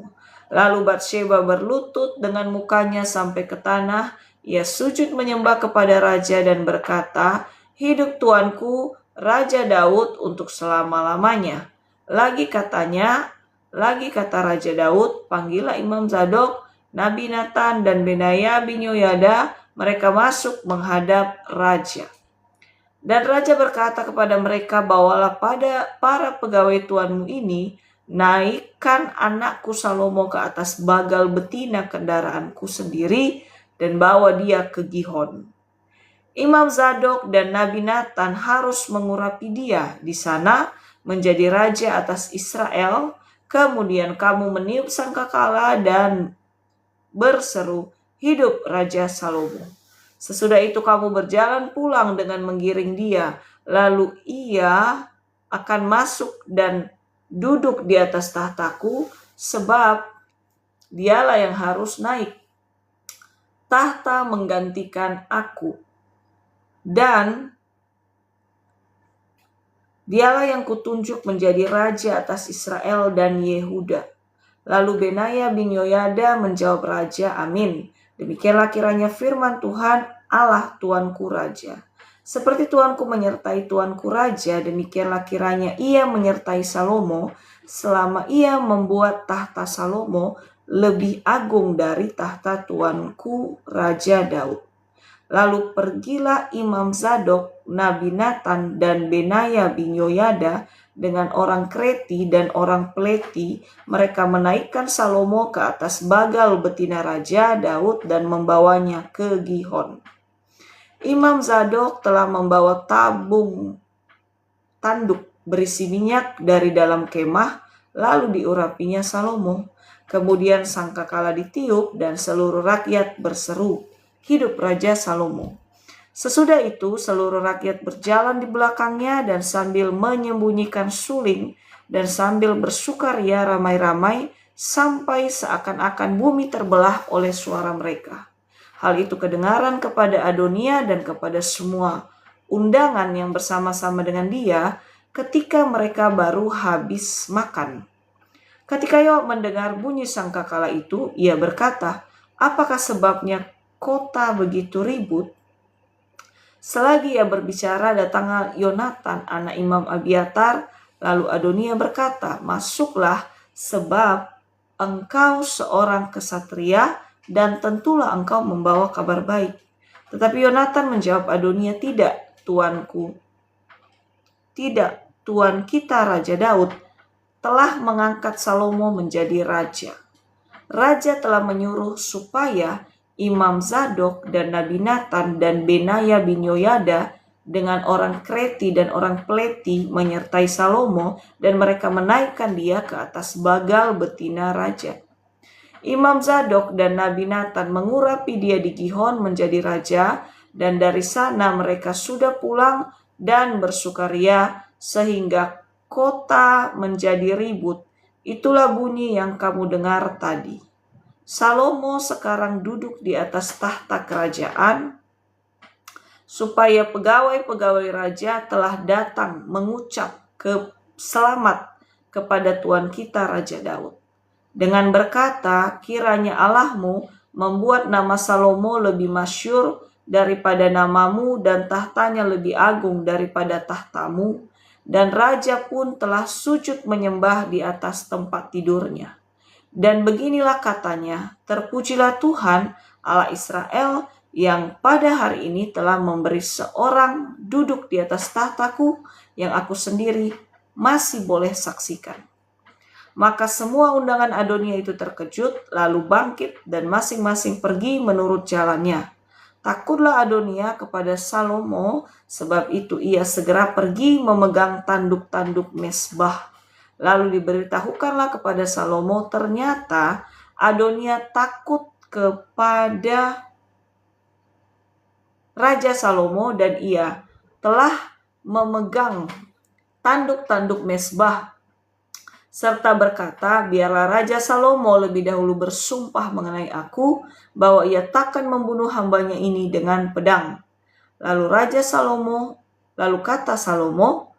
[SPEAKER 1] Lalu Batsheba berlutut dengan mukanya sampai ke tanah. Ia sujud menyembah kepada raja dan berkata, hidup tuanku Raja Daud untuk selama-lamanya. Lagi kata Raja Daud, panggillah Imam Zadok, Nabi Nathan, dan Benaya bin Yoyada. Mereka masuk menghadap raja. Dan raja berkata kepada mereka, bawalah pada para pegawai tuanmu ini, naikkan anakku Salomo ke atas bagal betina kendaraanku sendiri, dan bawa dia ke Gihon. Imam Zadok dan Nabi Nathan harus mengurapi dia di sana menjadi raja atas Israel. Kemudian kamu meniup sangkakala dan berseru, hidup Raja Salomo. Sesudah itu kamu berjalan pulang dengan menggiring dia. Lalu ia akan masuk dan duduk di atas tahtaku, sebab dialah yang harus naik tahta menggantikan aku. Dan dialah yang kutunjuk menjadi raja atas Israel dan Yehuda. Lalu Benaya bin Yoyada menjawab raja, amin. Demikianlah kiranya firman Tuhan Allah tuanku raja. Seperti tuanku menyertai tuanku raja, demikianlah kiranya ia menyertai Salomo, selama ia membuat tahta Salomo lebih agung dari tahta tuanku Raja Daud. Lalu pergilah Imam Zadok, Nabi Nathan, dan Benaya bin Yoyada dengan orang Kreti dan orang Peleti. Mereka menaikkan Salomo ke atas bagal betina Raja Daud dan membawanya ke Gihon. Imam Zadok telah membawa tabung tanduk berisi minyak dari dalam kemah, lalu diurapinya Salomo. Kemudian sangkakala ditiup dan seluruh rakyat berseru, "Hidup Raja Salomo." Sesudah itu seluruh rakyat berjalan di belakangnya dan sambil menyembunyikan suling dan sambil bersukaria ramai-ramai sampai seakan-akan bumi terbelah oleh suara mereka. Hal itu kedengaran kepada Adonia dan kepada semua undangan yang bersama-sama dengan dia ketika mereka baru habis makan. Ketika Yoab mendengar bunyi sangkakala itu, ia berkata, "Apakah sebabnya kota begitu ribut?" Selagi ia berbicara, datanglah Yonatan, anak Imam Abiatar. Lalu Adonia berkata, "Masuklah, sebab engkau seorang kesatria dan tentulah engkau membawa kabar baik." Tetapi Yonatan menjawab Adonia, "Tidak, tuanku. Tidak, tuan kita Raja Daud telah mengangkat Salomo menjadi raja. Raja telah menyuruh supaya Imam Zadok dan Nabi Nathan dan Benaya bin Yoyada dengan orang Kreti dan orang Peleti menyertai Salomo, dan mereka menaikkan dia ke atas bagal betina raja. Imam Zadok dan Nabi Nathan mengurapi dia di Gihon menjadi raja, dan dari sana mereka sudah pulang dan bersukaria sehingga kota menjadi ribut. Itulah bunyi yang kamu dengar tadi. Salomo sekarang duduk di atas tahta kerajaan, supaya pegawai-pegawai raja telah datang mengucap selamat kepada Tuan kita Raja Daud, dengan berkata, "Kiranya Allahmu membuat nama Salomo lebih masyhur daripada namamu dan tahtanya lebih agung daripada tahtamu." Dan raja pun telah sujud menyembah di atas tempat tidurnya. Dan beginilah katanya, "Terpujilah Tuhan Allah Israel yang pada hari ini telah memberi seorang duduk di atas tahtaku yang aku sendiri masih boleh saksikan." Maka semua undangan Adonia itu terkejut, lalu bangkit dan masing-masing pergi menurut jalannya. Takutlah Adonia kepada Salomo, sebab itu ia segera pergi memegang tanduk-tanduk mesbah. Lalu diberitahukanlah kepada Salomo, ternyata Adonia takut kepada Raja Salomo dan ia telah memegang tanduk-tanduk mesbah serta berkata, "Biarlah Raja Salomo lebih dahulu bersumpah mengenai aku bahwa ia takkan membunuh hambanya ini dengan pedang." Lalu kata Salomo,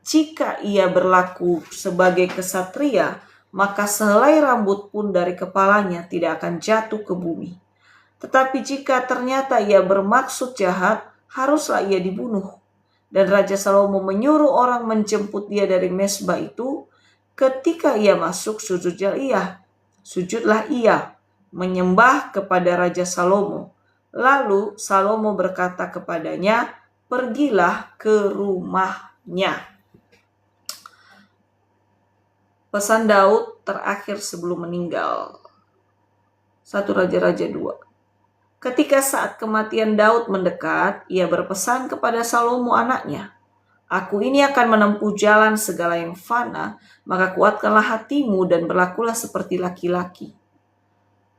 [SPEAKER 1] "Jika ia berlaku sebagai kesatria, maka sehelai rambut pun dari kepalanya tidak akan jatuh ke bumi. Tetapi jika ternyata ia bermaksud jahat, haruslah ia dibunuh." Dan Raja Salomo menyuruh orang menjemput dia dari mesbah itu. Ketika ia masuk, sujudlah ia menyembah kepada Raja Salomo. Lalu Salomo berkata kepadanya, "Pergilah ke rumahnya." Pesan Daud terakhir sebelum meninggal. 1 Raja-Raja 2. Ketika saat kematian Daud mendekat, ia berpesan kepada Salomo anaknya, "Aku ini akan menempuh jalan segala yang fana, maka kuatkanlah hatimu dan berlakulah seperti laki-laki.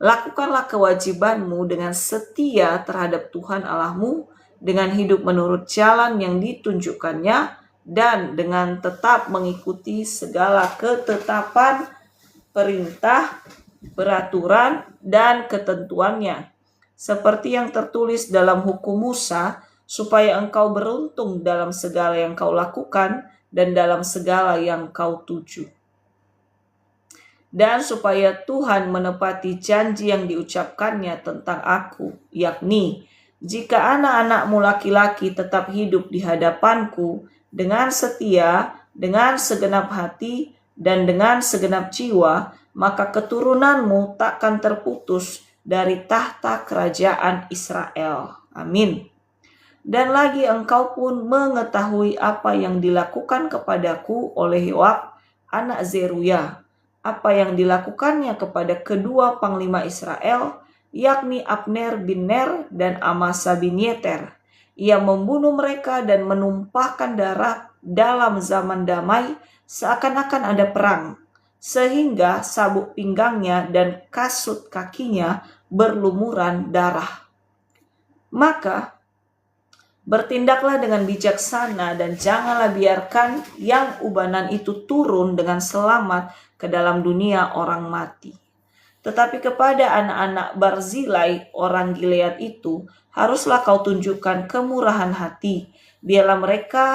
[SPEAKER 1] Lakukanlah kewajibanmu dengan setia terhadap Tuhan Allahmu, dengan hidup menurut jalan yang ditunjukkannya, dan dengan tetap mengikuti segala ketetapan, perintah, peraturan, dan ketentuannya, seperti yang tertulis dalam hukum Musa, supaya engkau beruntung dalam segala yang kau lakukan dan dalam segala yang kau tuju. Dan supaya Tuhan menepati janji yang diucapkannya tentang aku, yakni, jika anak-anakmu laki-laki tetap hidup di hadapanku dengan setia, dengan segenap hati, dan dengan segenap jiwa, maka keturunanmu takkan terputus dari tahta kerajaan Israel. Amin. Dan lagi engkau pun mengetahui apa yang dilakukan kepadaku oleh Yoab anak Zeruya, apa yang dilakukannya kepada kedua panglima Israel, yakni Abner bin Ner dan Amasa bin Yeter. Ia membunuh mereka dan menumpahkan darah dalam zaman damai seakan-akan ada perang, sehingga sabuk pinggangnya dan kasut kakinya berlumuran darah. Maka bertindaklah dengan bijaksana dan janganlah biarkan yang ubanan itu turun dengan selamat ke dalam dunia orang mati. Tetapi kepada anak-anak Barzilai orang Gilead itu haruslah kau tunjukkan kemurahan hati. Biarlah mereka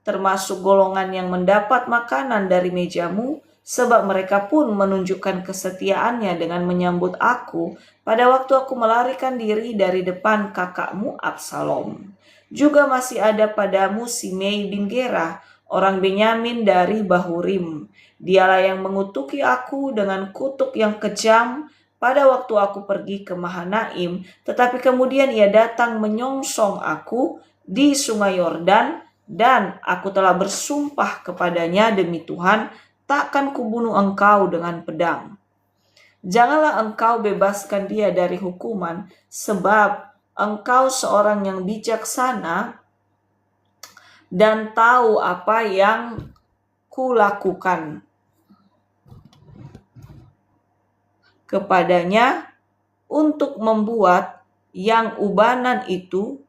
[SPEAKER 1] termasuk golongan yang mendapat makanan dari mejamu, sebab mereka pun menunjukkan kesetiaannya dengan menyambut aku pada waktu aku melarikan diri dari depan kakakmu Absalom. Juga masih ada padamu Simei bin Gera, orang Benyamin dari Bahurim. Dialah yang mengutuki aku dengan kutuk yang kejam pada waktu aku pergi ke Mahanaim, tetapi kemudian ia datang menyongsong aku di sungai Yordan, dan aku telah bersumpah kepadanya demi Tuhan, takkan kubunuh engkau dengan pedang. Janganlah engkau bebaskan dia dari hukuman, sebab engkau seorang yang bijaksana dan tahu apa yang kulakukan kepadanya untuk membuat yang ubanan itu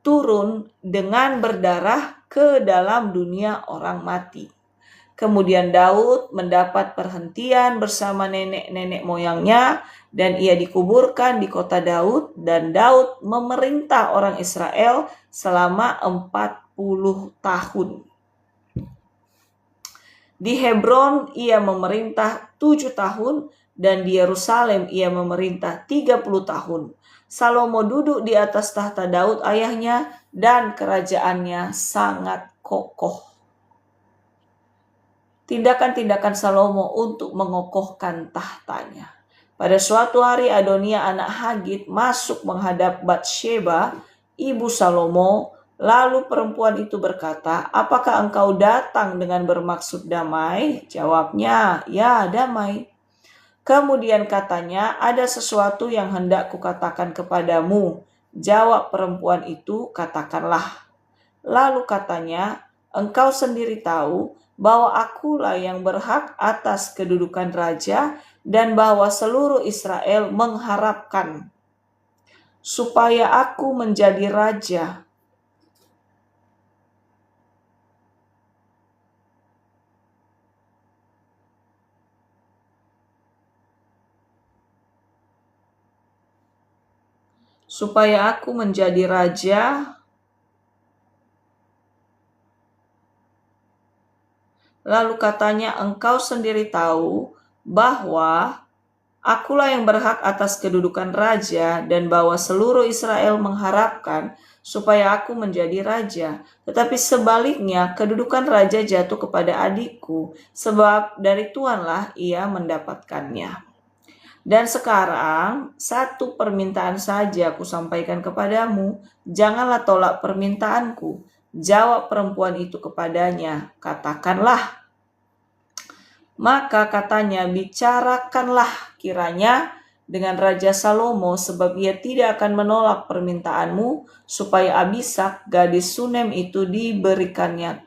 [SPEAKER 1] turun dengan berdarah ke dalam dunia orang mati. Kemudian Daud mendapat perhentian bersama nenek-nenek moyangnya, dan ia dikuburkan di kota Daud, dan Daud memerintah orang Israel selama 40 tahun. Di Hebron ia memerintah 7 tahun, dan di Yerusalem ia memerintah 30 tahun. Salomo duduk di atas tahta Daud ayahnya, dan kerajaannya sangat kokoh. Tindakan-tindakan Salomo untuk mengokohkan tahtanya. Pada suatu hari Adonia anak Hagit masuk menghadap Batsheba, ibu Salomo. Lalu perempuan itu berkata, "Apakah engkau datang dengan bermaksud damai?" Jawabnya, "Ya, damai." Kemudian katanya, "Ada sesuatu yang hendak kukatakan kepadamu." Jawab perempuan itu, "Katakanlah." Lalu katanya, "Engkau sendiri tahu bahwa akulah yang berhak atas kedudukan raja, dan bahwa seluruh Israel mengharapkan supaya aku menjadi raja. Lalu katanya, "Engkau sendiri tahu bahwa akulah yang berhak atas kedudukan raja, dan bahwa seluruh Israel mengharapkan supaya aku menjadi raja. Tetapi sebaliknya, kedudukan raja jatuh kepada adikku, sebab dari Tuhanlah ia mendapatkannya. Dan sekarang satu permintaan saja aku sampaikan kepadamu, janganlah tolak permintaanku." Jawab perempuan itu kepadanya, "Katakanlah." Maka katanya, "Bicarakanlah kiranya dengan Raja Salomo, sebab ia tidak akan menolak permintaanmu, supaya Abisak gadis Sunem itu diberikannya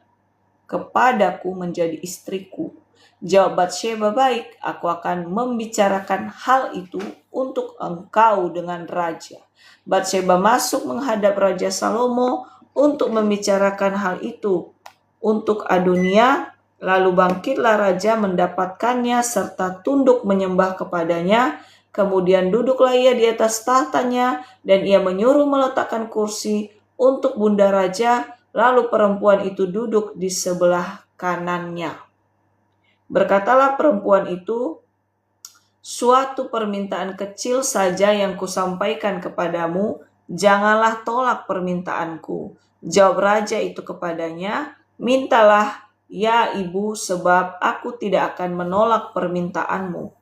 [SPEAKER 1] kepadaku menjadi istriku." Jawab Batsheba, "Baik, aku akan membicarakan hal itu untuk engkau dengan raja." Batsheba masuk menghadap Raja Salomo untuk membicarakan hal itu untuk Adonia. Lalu bangkitlah raja mendapatkannya serta tunduk menyembah kepadanya. Kemudian duduklah ia di atas tahtanya, dan ia menyuruh meletakkan kursi untuk bunda raja. Lalu perempuan itu duduk di sebelah kanannya. Berkatalah perempuan itu, "Suatu permintaan kecil saja yang kusampaikan kepadamu, janganlah tolak permintaanku." Jawab raja itu kepadanya, "Mintalah, ya ibu, sebab aku tidak akan menolak permintaanmu."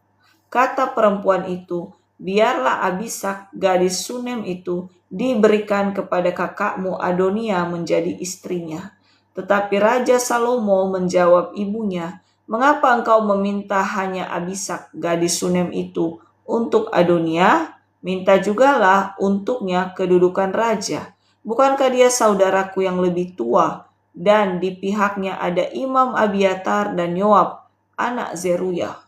[SPEAKER 1] Kata perempuan itu, "Biarlah Abisak gadis Sunem itu diberikan kepada kakakmu Adonia menjadi istrinya." Tetapi Raja Salomo menjawab ibunya, "Mengapa engkau meminta hanya Abisak gadis Sunem itu untuk Adonia? Minta jugalah untuknya kedudukan raja. Bukankah dia saudaraku yang lebih tua, dan di pihaknya ada Imam Abiatar dan Yoab, anak Zeruya.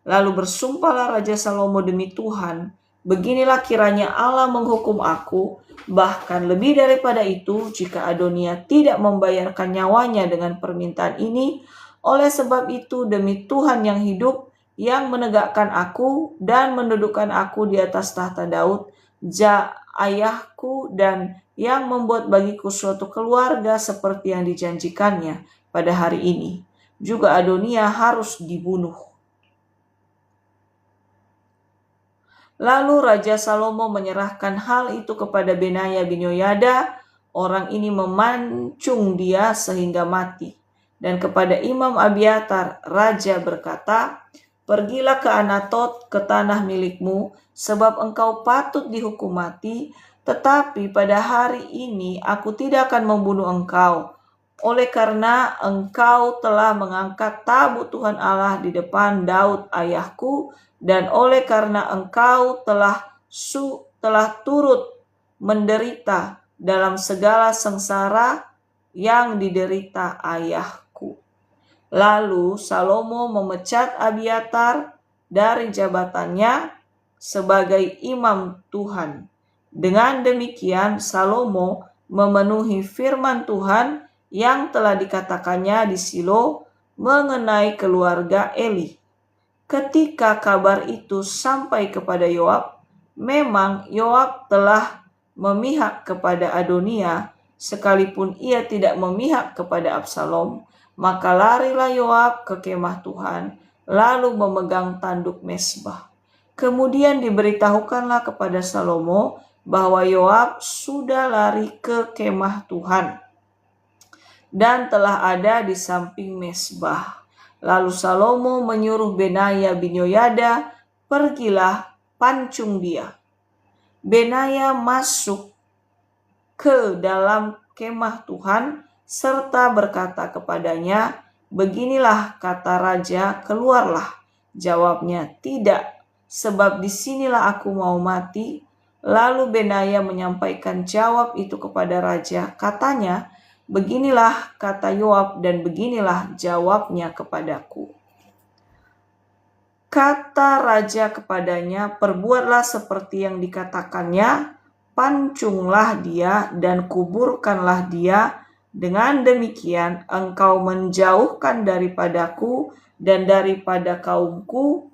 [SPEAKER 1] Lalu bersumpahlah Raja Salomo demi Tuhan, beginilah kiranya Allah menghukum aku, bahkan lebih daripada itu jika Adonia tidak membayarkan nyawanya dengan permintaan ini. Oleh sebab itu demi Tuhan yang hidup, yang menegakkan aku dan mendudukkan aku di atas tahta Daud, ayahku, dan yang membuat bagiku suatu keluarga seperti yang dijanjikannya pada hari ini, juga Adonia harus dibunuh. Lalu Raja Salomo menyerahkan hal itu kepada Benaya bin Yehoyada. Orang ini memancung dia sehingga mati. Dan kepada Imam Abiatar, raja berkata, pergilah ke Anatot, ke tanah milikmu, sebab engkau patut dihukum mati, tetapi pada hari ini aku tidak akan membunuh engkau, oleh karena engkau telah mengangkat tabut Tuhan Allah di depan Daud ayahku, dan oleh karena engkau telah turut menderita dalam segala sengsara yang diderita ayahku. Lalu Salomo memecat Abiatar dari jabatannya sebagai imam Tuhan. Dengan demikian Salomo memenuhi firman Tuhan yang telah dikatakannya di Silo mengenai keluarga Eli. Ketika kabar itu sampai kepada Yoab, memang Yoab telah memihak kepada Adonia, sekalipun ia tidak memihak kepada Absalom. Maka larilah Yoab ke kemah Tuhan, lalu memegang tanduk mesbah. Kemudian diberitahukanlah kepada Salomo bahwa Yoab sudah lari ke kemah Tuhan dan telah ada di samping mesbah. Lalu Salomo menyuruh Benaya bin Yehoyada, pergilah, pancung dia. Benaya masuk ke dalam kemah Tuhan serta berkata kepadanya, beginilah kata raja, keluarlah. Jawabnya, tidak, sebab disinilah aku mau mati. Lalu Benaya menyampaikan jawab itu kepada raja, katanya, beginilah kata Yoab dan beginilah jawabnya kepadaku. Kata raja kepadanya, perbuatlah seperti yang dikatakannya, pancunglah dia dan kuburkanlah dia. Dengan demikian engkau menjauhkan daripadaku dan daripada kaumku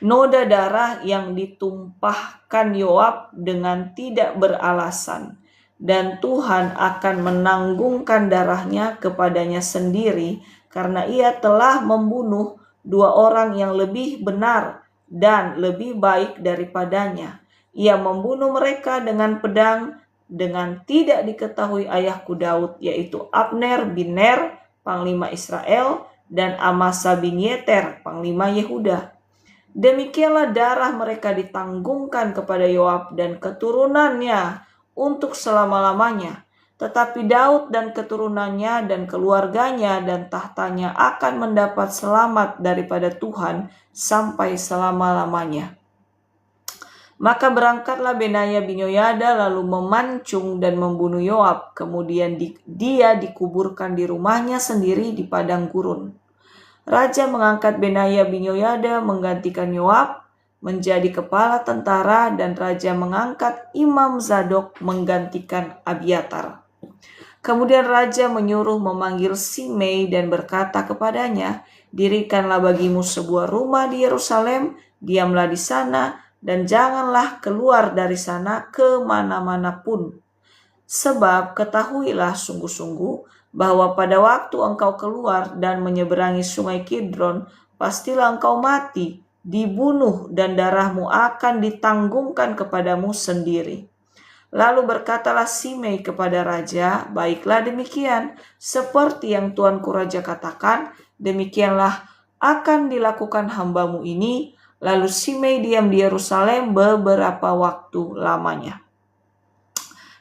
[SPEAKER 1] noda darah yang ditumpahkan Yoab dengan tidak beralasan. Dan Tuhan akan menanggungkan darahnya kepadanya sendiri, karena ia telah membunuh 2 orang yang lebih benar dan lebih baik daripadanya. Ia membunuh mereka dengan pedang, dengan tidak diketahui ayahku Daud, yaitu Abner bin Ner, panglima Israel, dan Amasa bin Yeter, panglima Yehuda. Demikianlah darah mereka ditanggungkan kepada Yoab dan keturunannya untuk selama-lamanya. Tetapi Daud dan keturunannya dan keluarganya dan tahtanya akan mendapat selamat daripada Tuhan sampai selama-lamanya. Maka berangkatlah Benaya bin Yehoyada lalu memancung dan membunuh Yoab. Kemudian dia dikuburkan di rumahnya sendiri di padang gurun. Raja mengangkat Benaya bin Yehoyada menggantikan Yoab menjadi kepala tentara, dan raja mengangkat Imam Zadok menggantikan Abiatar. Kemudian raja menyuruh memanggil Simei dan berkata kepadanya, dirikanlah bagimu sebuah rumah di Yerusalem, diamlah di sana, dan janganlah keluar dari sana ke mana-mana pun. Sebab ketahuilah sungguh-sungguh bahwa pada waktu engkau keluar dan menyeberangi sungai Kidron, pastilah engkau mati, dibunuh, dan darahmu akan ditanggungkan kepadamu sendiri. Lalu berkatalah Simei kepada raja, baiklah demikian, seperti yang tuanku raja katakan, demikianlah akan dilakukan hambamu ini. Lalu Simei diam di Yerusalem beberapa waktu lamanya.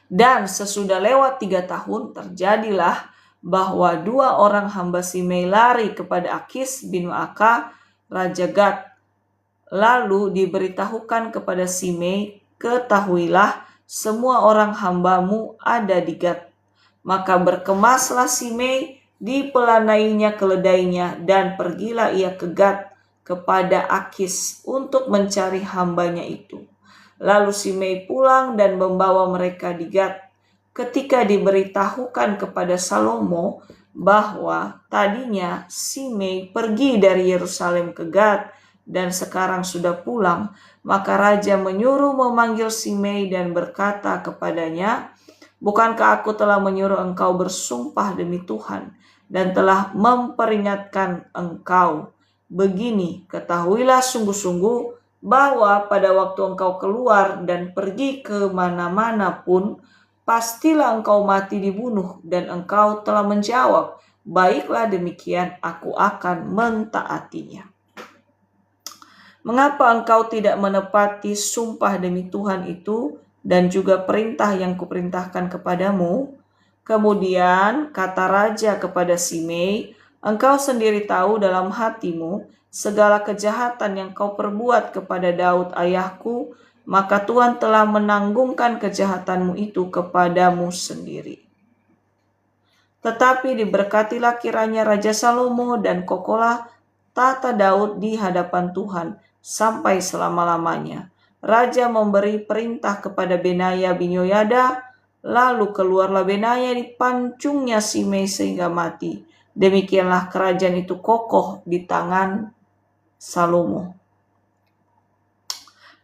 [SPEAKER 1] Dan sesudah lewat 3 tahun terjadilah bahwa 2 orang hamba Simei lari kepada Akis bin Maaka, Raja Gad, Lalu diberitahukan kepada Simei, ketahuilah semua orang hambamu ada di Gad. Maka berkemaslah Simei, dipelanainya keledainya, dan pergilah ia ke Gad kepada Akis untuk mencari hambanya itu. Lalu Simei pulang dan membawa mereka di Gad. Ketika diberitahukan kepada Salomo bahwa tadinya Simei pergi dari Yerusalem ke Gad dan sekarang sudah pulang, maka raja menyuruh memanggil Simei dan berkata kepadanya, "Bukankah aku telah menyuruh engkau bersumpah demi Tuhan dan telah memperingatkan engkau? Begini, ketahuilah sungguh-sungguh bahwa pada waktu engkau keluar dan pergi ke mana-mana pun, pastilah engkau mati dibunuh." Dan engkau telah menjawab, "Baiklah demikian, aku akan mentaatinya." Mengapa engkau tidak menepati sumpah demi Tuhan itu dan juga perintah yang kuperintahkan kepadamu? Kemudian kata raja kepada Simei, "Engkau sendiri tahu dalam hatimu segala kejahatan yang kau perbuat kepada Daud ayahku, maka Tuhan telah menanggungkan kejahatanmu itu kepadamu sendiri. Tetapi diberkatilah kiranya Raja Salomo dan kokohlah tata Daud di hadapan Tuhan sampai selama-lamanya." Raja memberi perintah kepada Benaya bin Yoyada, lalu keluarlah Benaya di pancungnya Simei sehingga mati. Demikianlah kerajaan itu kokoh di tangan Salomo.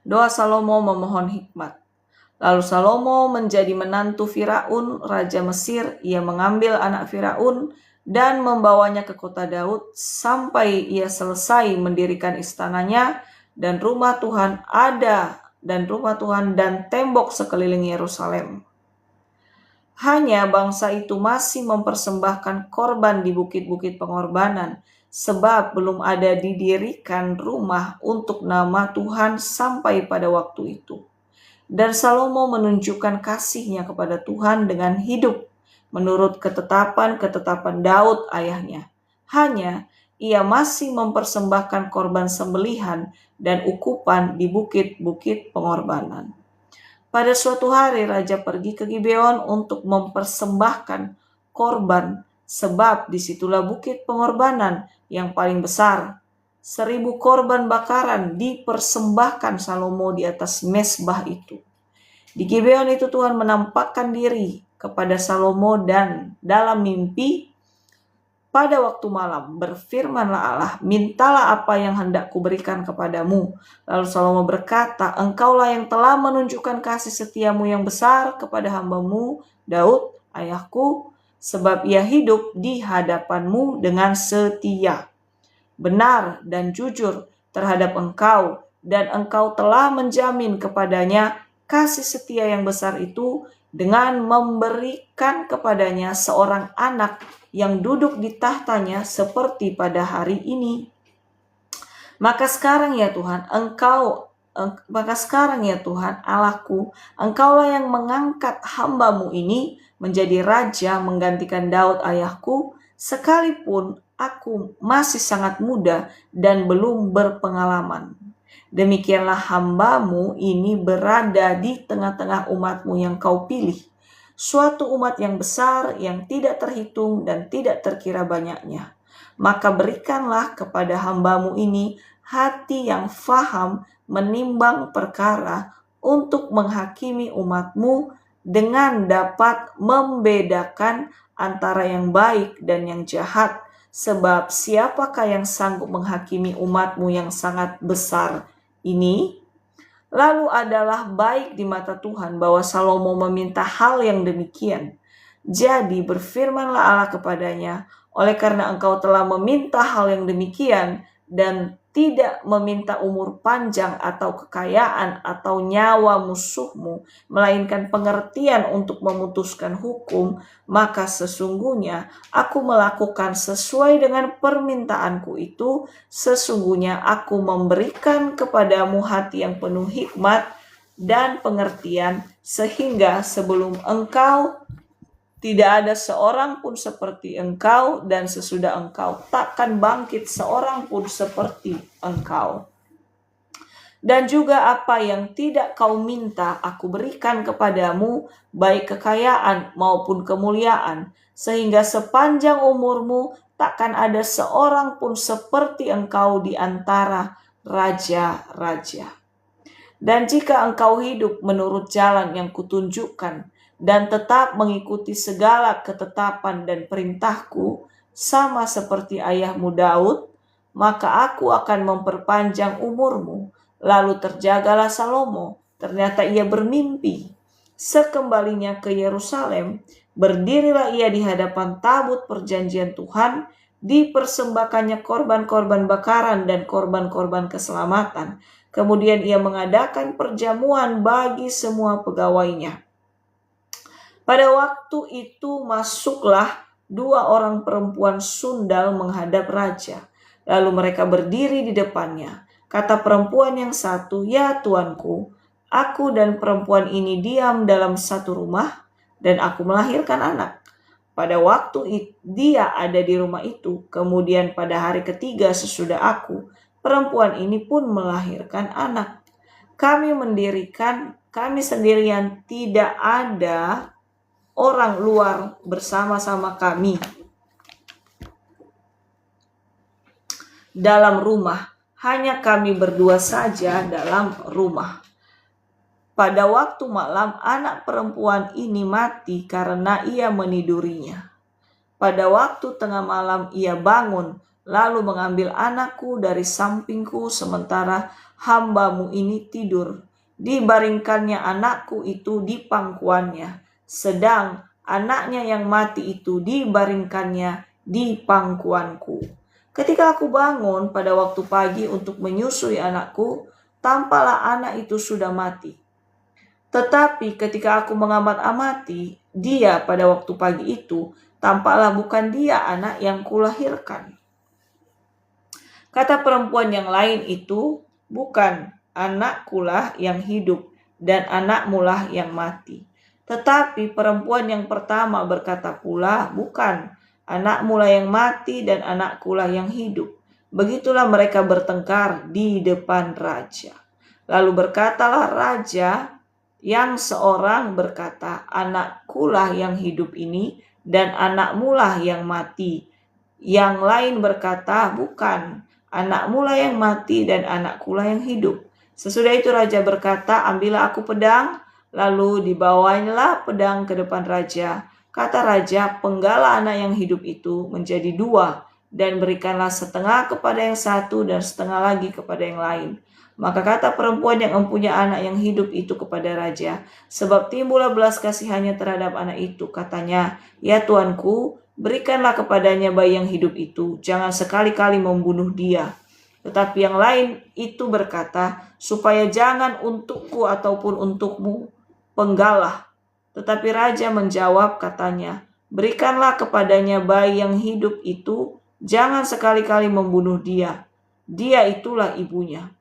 [SPEAKER 1] Doa Salomo memohon hikmat. Lalu Salomo menjadi menantu Firaun, raja Mesir. Ia mengambil anak Firaun dan membawanya ke kota Daud sampai ia selesai mendirikan istananya dan rumah Tuhan dan tembok sekeliling Yerusalem. Hanya bangsa itu masih mempersembahkan korban di bukit-bukit pengorbanan, sebab belum ada didirikan rumah untuk nama Tuhan sampai pada waktu itu. Dan Salomo menunjukkan kasihnya kepada Tuhan dengan hidup menurut ketetapan Daud ayahnya. Hanya ia masih mempersembahkan korban sembelihan dan ukupan di bukit-bukit pengorbanan. Pada suatu hari raja pergi ke Gibeon untuk mempersembahkan korban, sebab disitulah bukit pengorbanan yang paling besar. 1.000 korban bakaran dipersembahkan Salomo di atas mezbah itu. Di Gibeon itu Tuhan menampakkan diri kepada Salomo dan dalam mimpi pada waktu malam. Berfirmanlah Allah, "Mintalah apa yang hendak kuberikan kepadamu." Lalu Salomo berkata, "Engkaulah yang telah menunjukkan kasih setiamu yang besar kepada hambamu Daud ayahku, sebab ia hidup di hadapanmu dengan setia, benar dan jujur terhadap engkau, dan engkau telah menjamin kepadanya kasih setia yang besar itu dengan memberikan kepadanya seorang anak yang duduk di tahtanya seperti pada hari ini. Maka sekarang ya Tuhan Allahku, engkaulah yang mengangkat hambamu ini menjadi raja menggantikan Daud ayahku, sekalipun aku masih sangat muda dan belum berpengalaman. Demikianlah hambamu ini berada di tengah-tengah umatmu yang kau pilih, suatu umat yang besar yang tidak terhitung dan tidak terkira banyaknya. Maka berikanlah kepada hambamu ini hati yang faham menimbang perkara untuk menghakimi umatmu dengan dapat membedakan antara yang baik dan yang jahat. Sebab siapakah yang sanggup menghakimi umatmu yang sangat besar ini? Lalu adalah baik di mata Tuhan bahwa Salomo meminta hal yang demikian. Jadi berfirmanlah Allah kepadanya, "Oleh karena engkau telah meminta hal yang demikian dan tidak meminta umur panjang atau kekayaan atau nyawa musuhmu, melainkan pengertian untuk memutuskan hukum, maka sesungguhnya aku melakukan sesuai dengan permintaanku itu. Sesungguhnya aku memberikan kepadamu hati yang penuh hikmat dan pengertian, sehingga sebelum engkau tidak ada seorang pun seperti engkau, dan sesudah engkau takkan bangkit seorang pun seperti engkau." Dan juga apa yang tidak kau minta aku berikan kepadamu, baik kekayaan maupun kemuliaan, sehingga sepanjang umurmu takkan ada seorang pun seperti engkau di antara raja-raja. Dan jika engkau hidup menurut jalan yang kutunjukkan dan tetap mengikuti segala ketetapan dan perintahku, sama seperti ayahmu Daud, maka aku akan memperpanjang umurmu. Lalu terjagalah Salomo. Ternyata ia bermimpi. Sekembalinya ke Yerusalem, berdirilah ia di hadapan tabut perjanjian Tuhan, dipersembahkannya korban-korban bakaran dan korban-korban keselamatan. Kemudian ia mengadakan perjamuan bagi semua pegawainya. Pada waktu itu masuklah 2 orang perempuan sundal menghadap raja. Lalu mereka berdiri di depannya. Kata perempuan yang satu, "Ya tuanku, aku dan perempuan ini diam dalam satu rumah dan aku melahirkan anak." Pada waktu dia ada di rumah itu, kemudian pada hari ketiga sesudah aku, perempuan ini pun melahirkan anak. Kami sendirian, tidak ada orang luar bersama-sama kami dalam rumah. Hanya kami berdua saja dalam rumah. Pada waktu malam, anak perempuan ini mati karena ia menidurinya. Pada waktu tengah malam ia bangun, lalu mengambil anakku dari sampingku sementara hambamu ini tidur. Dibaringkannya anakku itu di pangkuannya, sedang anaknya yang mati itu dibaringkannya di pangkuanku. Ketika aku bangun pada waktu pagi untuk menyusui anakku, tampaklah anak itu sudah mati. Tetapi ketika aku mengamat-amati dia pada waktu pagi itu, tampaklah bukan dia anak yang kulahirkan. Kata perempuan yang lain itu, "Bukan, anakkulah yang hidup dan anakmulah yang mati." Tetapi perempuan yang pertama berkata pula, "Bukan, anakmulah yang mati dan anakkulah yang hidup." Begitulah mereka bertengkar di depan raja. Lalu berkatalah raja yang seorang berkata, "Anakkulah yang hidup ini dan anakmulah yang mati." Yang lain berkata, "Bukan, anakmulah yang mati dan anakkulah yang hidup." Sesudah itu raja berkata, "Ambillah aku pedang." Lalu dibawanya pedang ke depan raja. Kata raja, "Penggalah anak yang hidup itu menjadi 2, dan berikanlah setengah kepada yang satu dan setengah lagi kepada yang lain." Maka kata perempuan yang mempunyai anak yang hidup itu kepada raja, "Sebab timbullah belas kasihannya terhadap anak itu," katanya, "Ya tuanku, berikanlah kepadanya bayi yang hidup itu, jangan sekali-kali membunuh dia." Tetapi yang lain itu berkata, "Supaya jangan untukku ataupun untukmu penggalah." Tetapi raja menjawab katanya, "Berikanlah kepadanya bayi yang hidup itu, jangan sekali-kali membunuh dia. Dia itulah ibunya."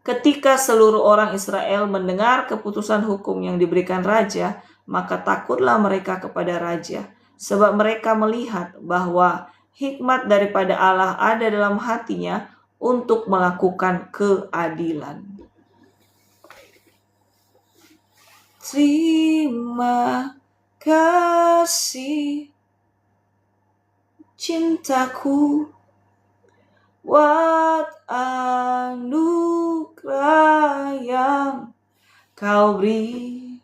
[SPEAKER 1] Ketika seluruh orang Israel mendengar keputusan hukum yang diberikan raja, maka takutlah mereka kepada raja, sebab mereka melihat bahwa hikmat daripada Allah ada dalam hatinya untuk melakukan keadilan. Terima kasih cintaku buat anugerah yang kau beri,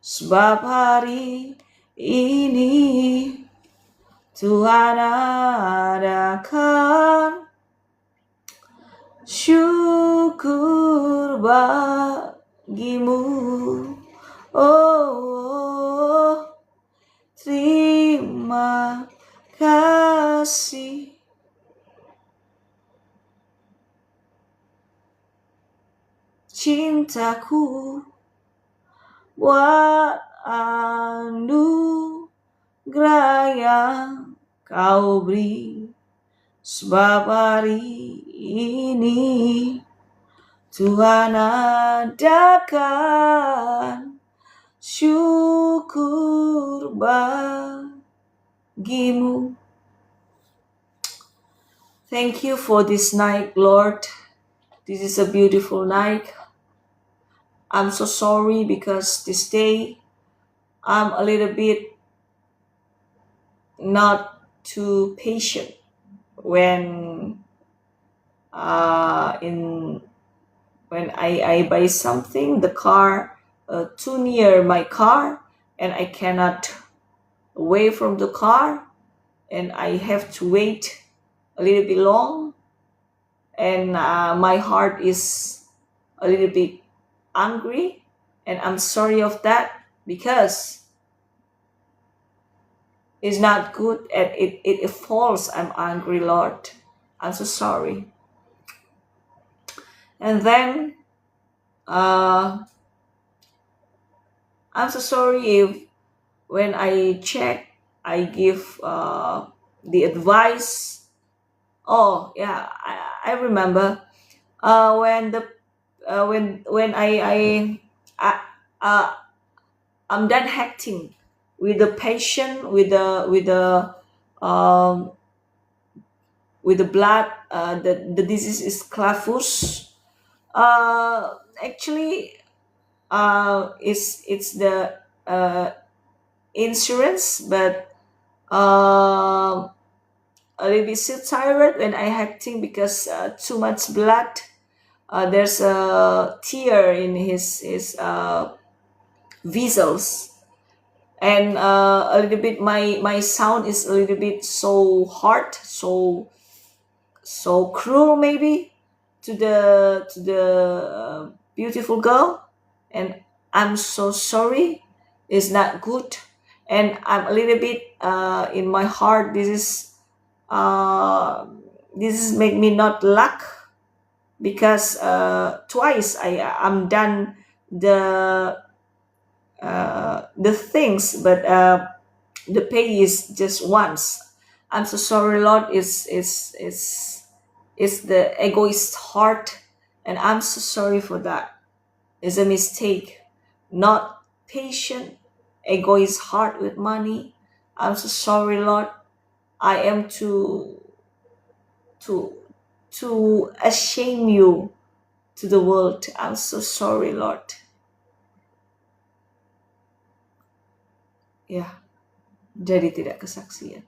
[SPEAKER 1] sebab hari ini Tuhan adakan syukur bagimu. Oh, terima kasih cintaku buat anugerah yang kau beri, sebab hari ini Tuhan adakan syukur bagimu. Thank you for this night, Lord. This is a beautiful night. I'm so sorry because this day I'm a little bit not too patient when in when I buy something, the car too near my car, and I cannot away from the car, and I have to wait a little bit long, and my heart is a little bit angry, and I'm sorry of that because it's not good and it falls. I'm angry, Lord. I'm so sorry. And then uh, I'm so sorry if when I check, I give the advice. Oh yeah, I remember when the when I uh, I'm done acting with the patient um, with the blood. The disease is Clafus. Actually, it's the uh, insurance, but a little bit so tired when I acting because too much blood. There's a tear in his vessels, and a little bit my sound is a little bit so hard, so cruel maybe to the beautiful girl, and I'm so sorry. It's not good, and I'm a little bit in my heart. Uh, this is make me not luck because twice I'm done the the things, but the pay is just once. I'm so sorry, Lord. It's the egoist heart, and I'm so sorry for that. It's a mistake. Not patient, egoist heart with money. I'm so sorry, Lord. I am to to ashame you to the world. I'm so sorry, Lord. Ya, jadi tidak kesaksian.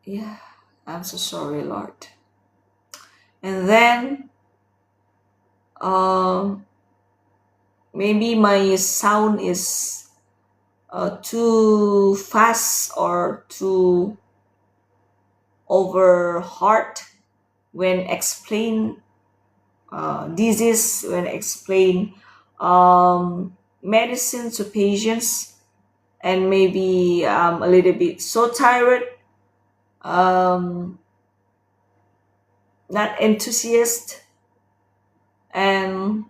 [SPEAKER 1] Yeah, I'm so sorry, Lord. And then um, maybe my sound is too fast or too over hard when explain disease, when explain medicine to patients, and maybe I'm a little bit so tired, um, not enthusiast, and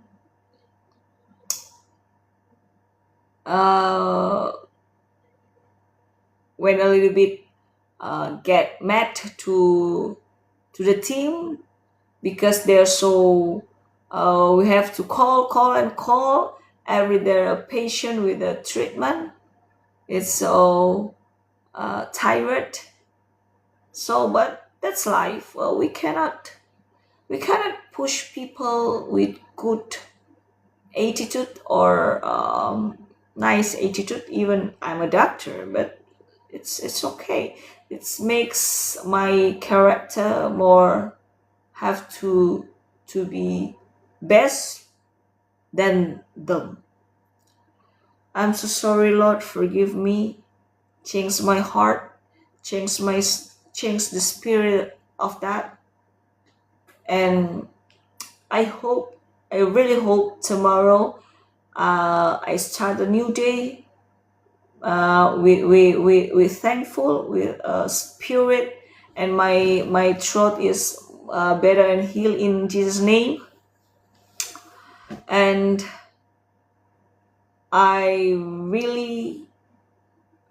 [SPEAKER 1] uh, when a little bit get mad to the team because they're so we have to call and call every day a patient with a treatment. It's so tired. So, but that's life. Well, we cannot push people with good attitude or nice attitude. Even I'm a doctor, but it's okay. It makes my character more have to be best than them. I'm so sorry, Lord. Forgive me. Change my heart. Change the spirit of that. And I hope. I really hope tomorrow I start a new day. We thankful with spirit, and my throat is better and healed in Jesus' name. And I really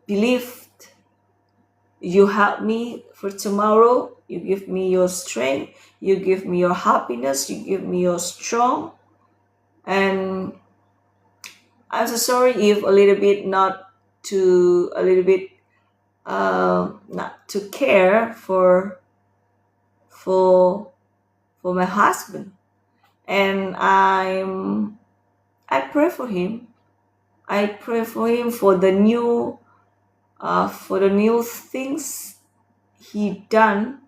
[SPEAKER 1] believe you help me for tomorrow. You give me your strength. You give me your happiness. You give me your strong. And I'm so sorry if a little bit not to care for my husband, and I pray for him. I pray for him for the new things he done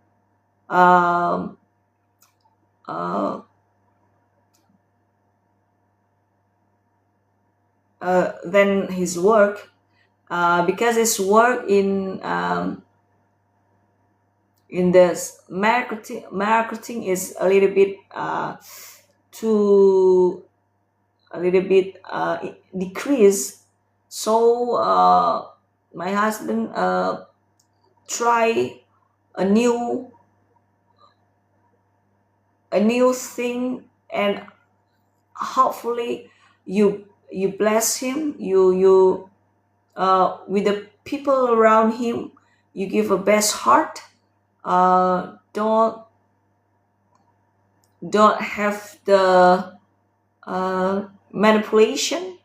[SPEAKER 1] um, uh, than his work, because his work in this marketing is a little bit decrease. So my husband try a new thing, and hopefully you bless him, you with the people around him, you give a best heart. Don't have the manipulation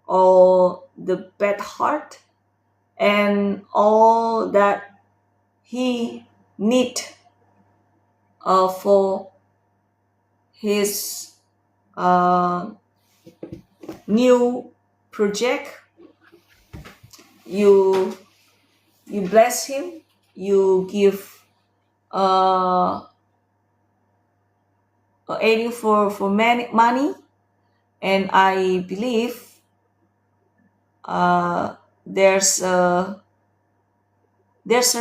[SPEAKER 1] or the bad heart, and all that he need for his new project. You bless him, you give aiding for money, and I believe there's a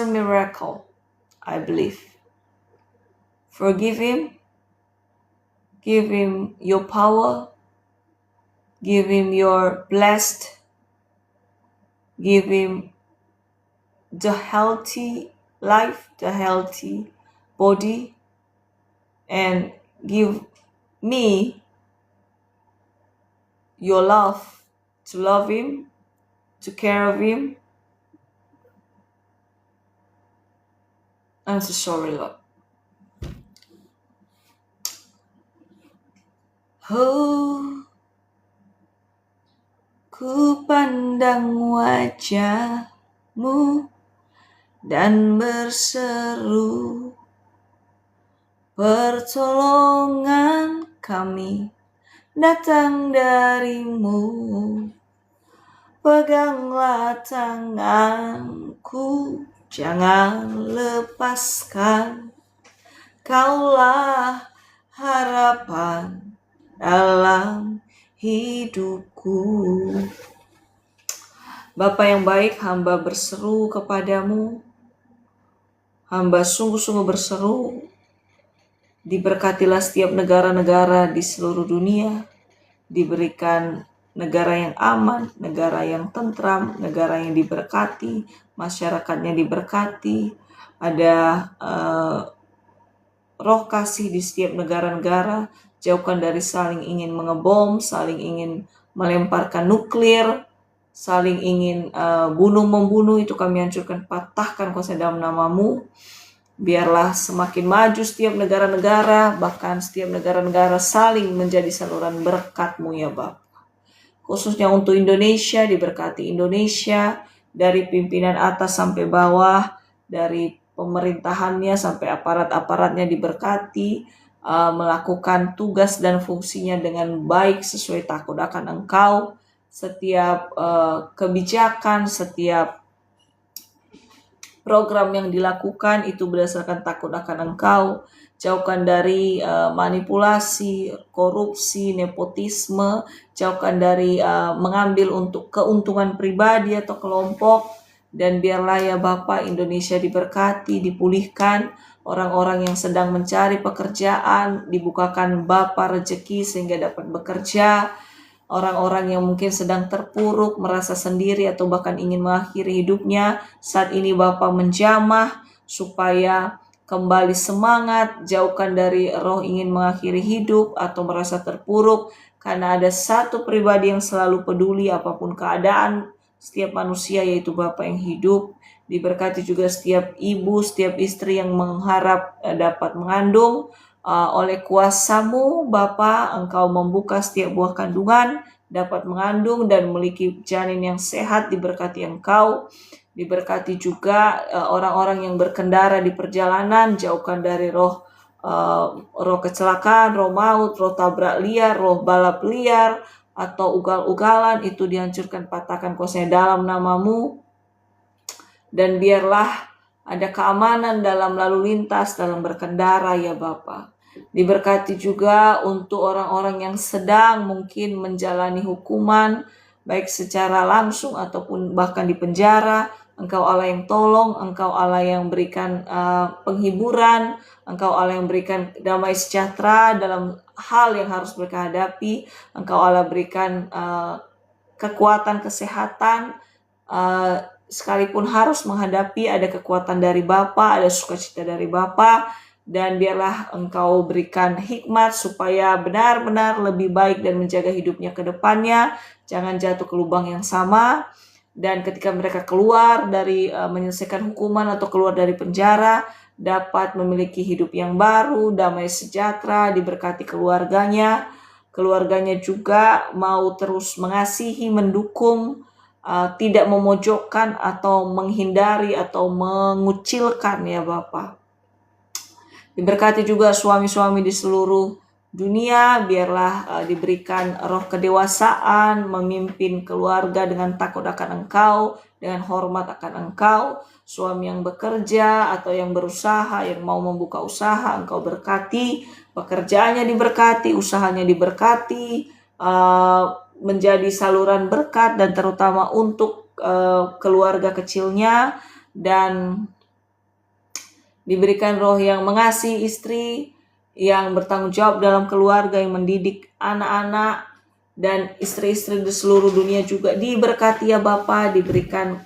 [SPEAKER 1] miracle. I believe. Forgive him, give him your power, give him your blessed, give him the healthy life, the healthy body, and give me your love, to love him, to care of him. I'm so sorry, Lord. Oh, ku pandang wajahmu dan berseru, pertolongan kami datang darimu. Peganglah tanganku, jangan lepaskan. Kaulah harapan dalam hidupku. Bapa yang baik, hamba berseru kepadamu. Hamba sungguh-sungguh berseru. Diberkatilah setiap negara-negara di seluruh dunia. Diberikan negara yang aman, negara yang tentram, negara yang diberkati, masyarakatnya diberkati. Ada roh kasih di setiap negara-negara. Jauhkan dari saling ingin mengebom, saling ingin melemparkan nuklir, saling ingin bunuh-membunuh. Itu kami hancurkan, patahkan kuasa dalam namamu. Biarlah semakin maju setiap negara-negara, bahkan setiap negara-negara saling menjadi saluran berkat-Mu ya Bapa. Khususnya untuk Indonesia, diberkati Indonesia, dari pimpinan atas sampai bawah, dari pemerintahannya sampai aparat-aparatnya diberkati, melakukan tugas dan fungsinya dengan baik sesuai takut akan Engkau. Setiap kebijakan, setiap program yang dilakukan itu berdasarkan takut akan Engkau. Jauhkan dari manipulasi, korupsi, nepotisme. Jauhkan dari mengambil untuk keuntungan pribadi atau kelompok. Dan biarlah ya Bapa, Indonesia diberkati, dipulihkan. Orang-orang yang sedang mencari pekerjaan, dibukakan Bapa rezeki sehingga dapat bekerja. Orang-orang yang mungkin sedang terpuruk, merasa sendiri atau bahkan ingin mengakhiri hidupnya, saat ini Bapa menjamah supaya kembali semangat. Jauhkan dari roh ingin mengakhiri hidup atau merasa terpuruk, karena ada satu pribadi yang selalu peduli apapun keadaan setiap manusia, yaitu Bapa yang hidup. Diberkati juga setiap ibu, setiap istri yang mengharap dapat mengandung. Oleh kuasa-Mu Bapa, Engkau membuka setiap buah kandungan, dapat mengandung dan memiliki janin yang sehat. Diberkati Engkau. Diberkati juga orang-orang yang berkendara di perjalanan. Jauhkan dari roh roh kecelakaan, roh maut, roh tabrak liar, roh balap liar, atau ugal-ugalan, itu dihancurkan, patahkan kuasanya dalam namamu. Dan biarlah ada keamanan dalam lalu lintas, dalam berkendara ya Bapa. Diberkati juga untuk orang-orang yang sedang mungkin menjalani hukuman, baik secara langsung ataupun bahkan di penjara. Engkau Allah yang tolong, Engkau Allah yang berikan penghiburan, Engkau Allah yang berikan damai sejahtera dalam hal yang harus mereka hadapi. Engkau Allah berikan kekuatan kesehatan, sekalipun harus menghadapi, ada kekuatan dari Bapa, ada sukacita dari Bapa, dan biarlah Engkau berikan hikmat supaya benar-benar lebih baik dan menjaga hidupnya ke depannya, jangan jatuh ke lubang yang sama. Dan ketika mereka keluar dari menyelesaikan hukuman atau keluar dari penjara, dapat memiliki hidup yang baru, damai sejahtera, diberkati keluarganya juga mau terus mengasihi, mendukung, tidak memojokkan atau menghindari atau mengucilkan ya Bapa. Diberkati juga suami-suami di seluruh dunia, biarlah diberikan roh kedewasaan, memimpin keluarga dengan takut akan Engkau, dengan hormat akan Engkau. Suami yang bekerja atau yang berusaha, yang mau membuka usaha, Engkau berkati, pekerjaannya diberkati, usahanya diberkati, menjadi saluran berkat, dan terutama untuk keluarga kecilnya, dan diberikan roh yang mengasihi istri, yang bertanggung jawab dalam keluarga, yang mendidik anak-anak, dan istri-istri di seluruh dunia juga diberkati ya Bapa, diberikan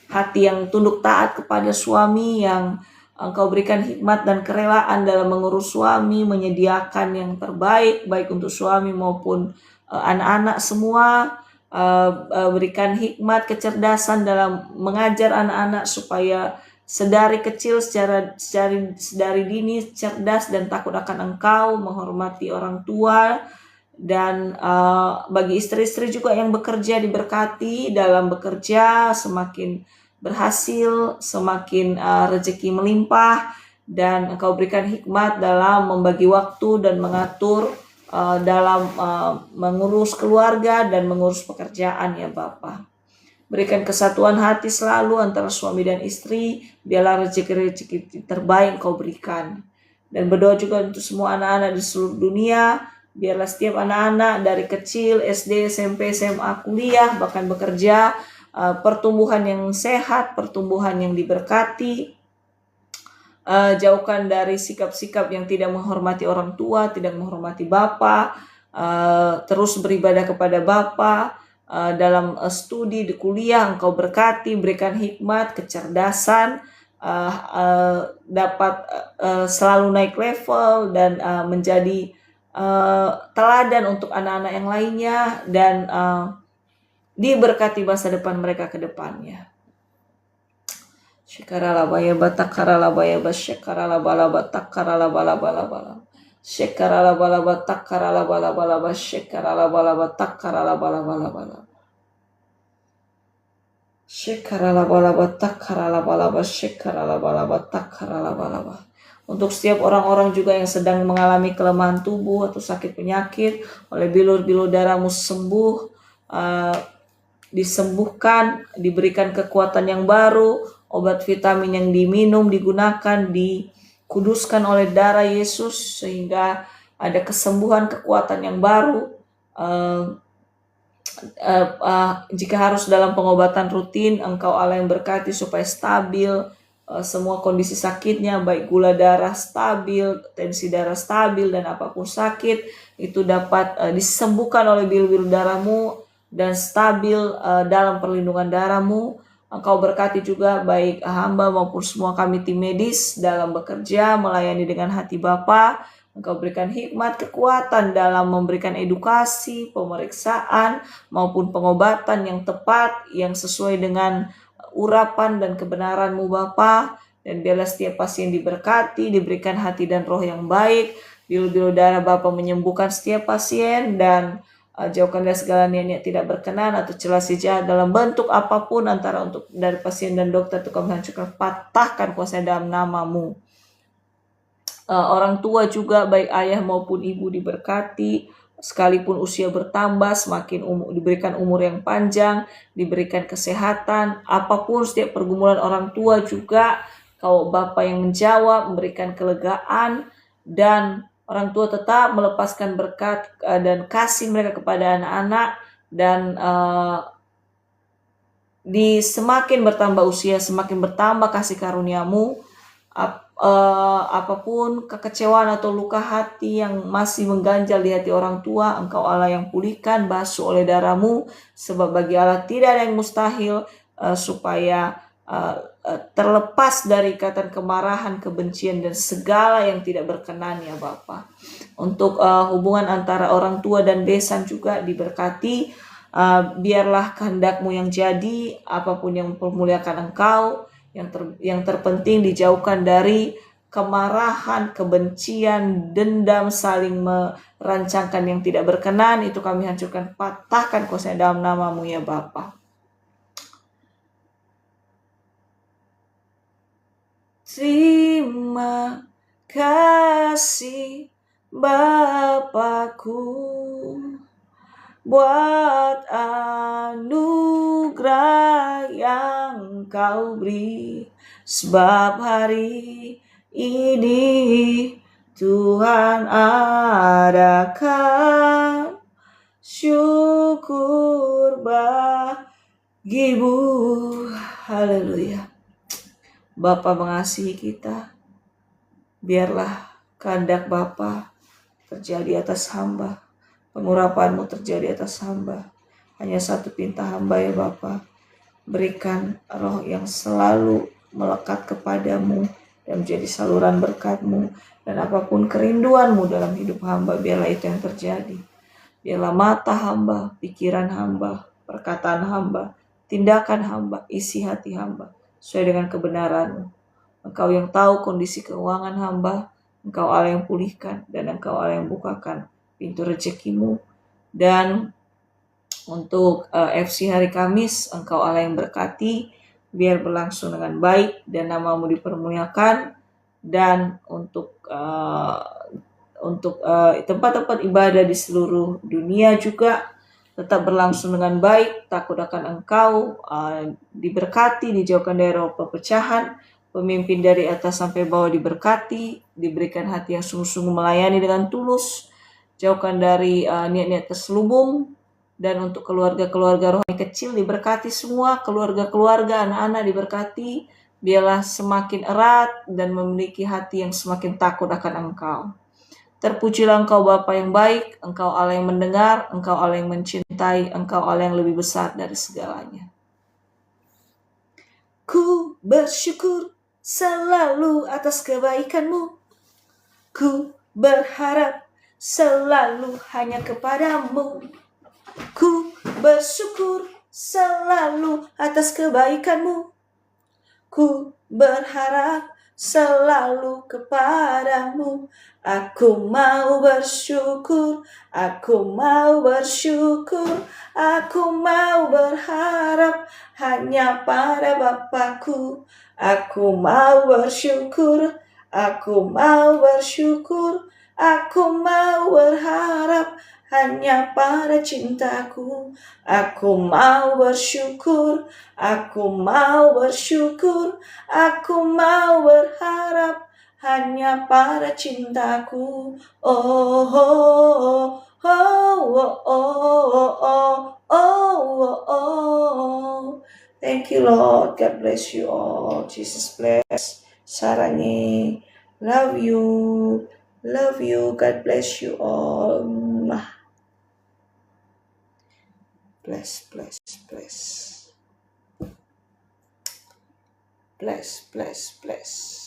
[SPEAKER 1] hati yang tunduk taat kepada suami, yang Engkau berikan hikmat dan kerelaan dalam mengurus suami, menyediakan yang terbaik baik untuk suami maupun anak-anak semua. Berikan hikmat, kecerdasan dalam mengajar anak-anak supaya sedari kecil sedari dini cerdas dan takut akan Engkau, menghormati orang tua. Dan bagi istri-istri juga yang bekerja, diberkati dalam bekerja, semakin berhasil, semakin rezeki melimpah, dan Engkau berikan hikmat dalam membagi waktu dan mengatur dalam mengurus keluarga dan mengurus pekerjaan ya Bapa. Berikan kesatuan hati selalu antara suami dan istri, biarlah rezeki-rezeki terbaik Engkau berikan. Dan berdoa juga untuk semua anak-anak di seluruh dunia, biarlah setiap anak-anak dari kecil, SD, SMP, SMA, kuliah, bahkan bekerja, pertumbuhan yang sehat, pertumbuhan yang diberkati, jauhkan dari sikap-sikap yang tidak menghormati orang tua, tidak menghormati Bapa, terus beribadah kepada Bapa. Dalam studi di kuliah Engkau berkati, berikan hikmat, kecerdasan, dapat selalu naik level dan menjadi teladan untuk anak-anak yang lainnya, dan diberkati masa depan mereka ke depannya. Shekaralabaya batakaralabaya bashekaralabalaba takaralabalaba. Shekaralabalaba takaralabalaba shekaralabalaba takaralabalaba. Shekaralabalaba takaralabalaba shekaralabalaba takaralabalaba. Untuk setiap orang-orang juga yang sedang mengalami kelemahan tubuh atau sakit penyakit, oleh bilur-bilur darah-Mu sembuh, disembuhkan, diberikan kekuatan yang baru, obat vitamin yang diminum, digunakan, dikuduskan oleh darah Yesus, sehingga ada kesembuhan, kekuatan yang baru. Jika harus dalam pengobatan rutin, Engkau Allah yang berkati supaya stabil semua kondisi sakitnya, baik gula darah stabil, tensi darah stabil, dan apapun sakit itu dapat disembuhkan oleh bilur-bilur darah-Mu dan stabil dalam perlindungan darah-Mu. Engkau berkati juga baik hamba maupun semua kami tim medis dalam bekerja, melayani dengan hati Bapa. Engkau berikan hikmat, kekuatan dalam memberikan edukasi, pemeriksaan, maupun pengobatan yang tepat, yang sesuai dengan urapan dan kebenaran-Mu Bapa. Dan biarlah setiap pasien diberkati, diberikan hati dan roh yang baik. Bilur-bilur darah Bapa menyembuhkan setiap pasien, dan jauhkan dari segala niat-niat tidak berkenan atau celah si jahat dalam bentuk apapun antara untuk dari pasien dan dokter. Tukang menghancurkan, patahkan kuasa dalam nama-Mu. orang tua juga baik ayah maupun ibu diberkati, sekalipun usia bertambah semakin diberikan umur yang panjang, diberikan kesehatan, apapun setiap pergumulan orang tua juga kalau Bapa yang menjawab memberikan kelegaan, dan orang tua tetap melepaskan berkat dan kasih mereka kepada anak-anak, dan di semakin bertambah usia semakin bertambah kasih karuniamu. Apapun kekecewaan atau luka hati yang masih mengganjal di hati orang tua, Engkau Allah yang pulihkan, basuh oleh darah-Mu, sebab bagi Allah tidak ada yang mustahil, supaya terlepas dari ikatan kemarahan, kebencian, dan segala yang tidak berkenan ya Bapa. Untuk hubungan antara orang tua dan besan juga diberkati. Biarlah kehendak-Mu yang jadi, apapun yang mempermuliakan Engkau. Yang terpenting dijauhkan dari kemarahan, kebencian, dendam, saling merancangkan yang tidak berkenan. Itu kami hancurkan, patahkan kuasa dalam nama-Mu ya Bapa. Terima kasih Bapakku buat anugerah yang Kau beri, sebab hari ini Tuhan adakan syukur bagimu. Haleluya. Bapa mengasihi kita, biarlah kehendak Bapa terjadi atas hamba, pengurapan-Mu terjadi atas hamba. Hanya satu pinta hamba ya Bapa, berikan roh yang selalu melekat kepadamu dan menjadi saluran berkat-Mu, dan apapun kerinduan-Mu dalam hidup hamba, biarlah itu yang terjadi. Biarlah mata hamba, pikiran hamba, perkataan hamba, tindakan hamba, isi hati hamba sesuai dengan kebenaran-Mu. Engkau yang tahu kondisi keuangan hamba, Engkau Allah yang pulihkan, dan Engkau Allah yang bukakan pintu rezeki-Mu. Dan untuk FC hari Kamis, Engkau Allah yang berkati, biar berlangsung dengan baik dan nama-Mu dipermuliakan. Dan untuk tempat-tempat ibadah di seluruh dunia juga tetap berlangsung dengan baik, takut akan Engkau, diberkati, dijauhkan dari perpecahan, pemimpin dari atas sampai bawah diberkati, diberikan hati yang sungguh-sungguh melayani dengan tulus, jauhkan dari niat-niat terselubung. Dan untuk keluarga-keluarga rohani kecil diberkati semua, keluarga-keluarga, anak-anak diberkati, biarlah semakin erat dan memiliki hati yang semakin takut akan Engkau. Terpujilah Engkau Bapa yang baik, Engkau Allah yang mendengar, Engkau Allah yang mencintai, Engkau Allah yang lebih besar dari segalanya. Ku bersyukur selalu atas kebaikan-Mu. Ku berharap selalu hanya kepadamu. Ku bersyukur selalu atas kebaikan-Mu. Ku berharap selalu kepadamu. Aku mau bersyukur, aku mau bersyukur, aku mau berharap hanya pada Bapakku. Aku mau bersyukur, aku mau bersyukur, aku mau berharap hanya pada cintaku. Aku mau bersyukur, aku mau bersyukur, aku mau berharap hanya pada cintaku. Oh, oh, oh, oh, oh, oh, oh, oh. Thank you, Lord. God bless you all. Jesus bless. Sarani, love you. Love you. God bless you all. Bless, bless, bless. Bless, bless, bless.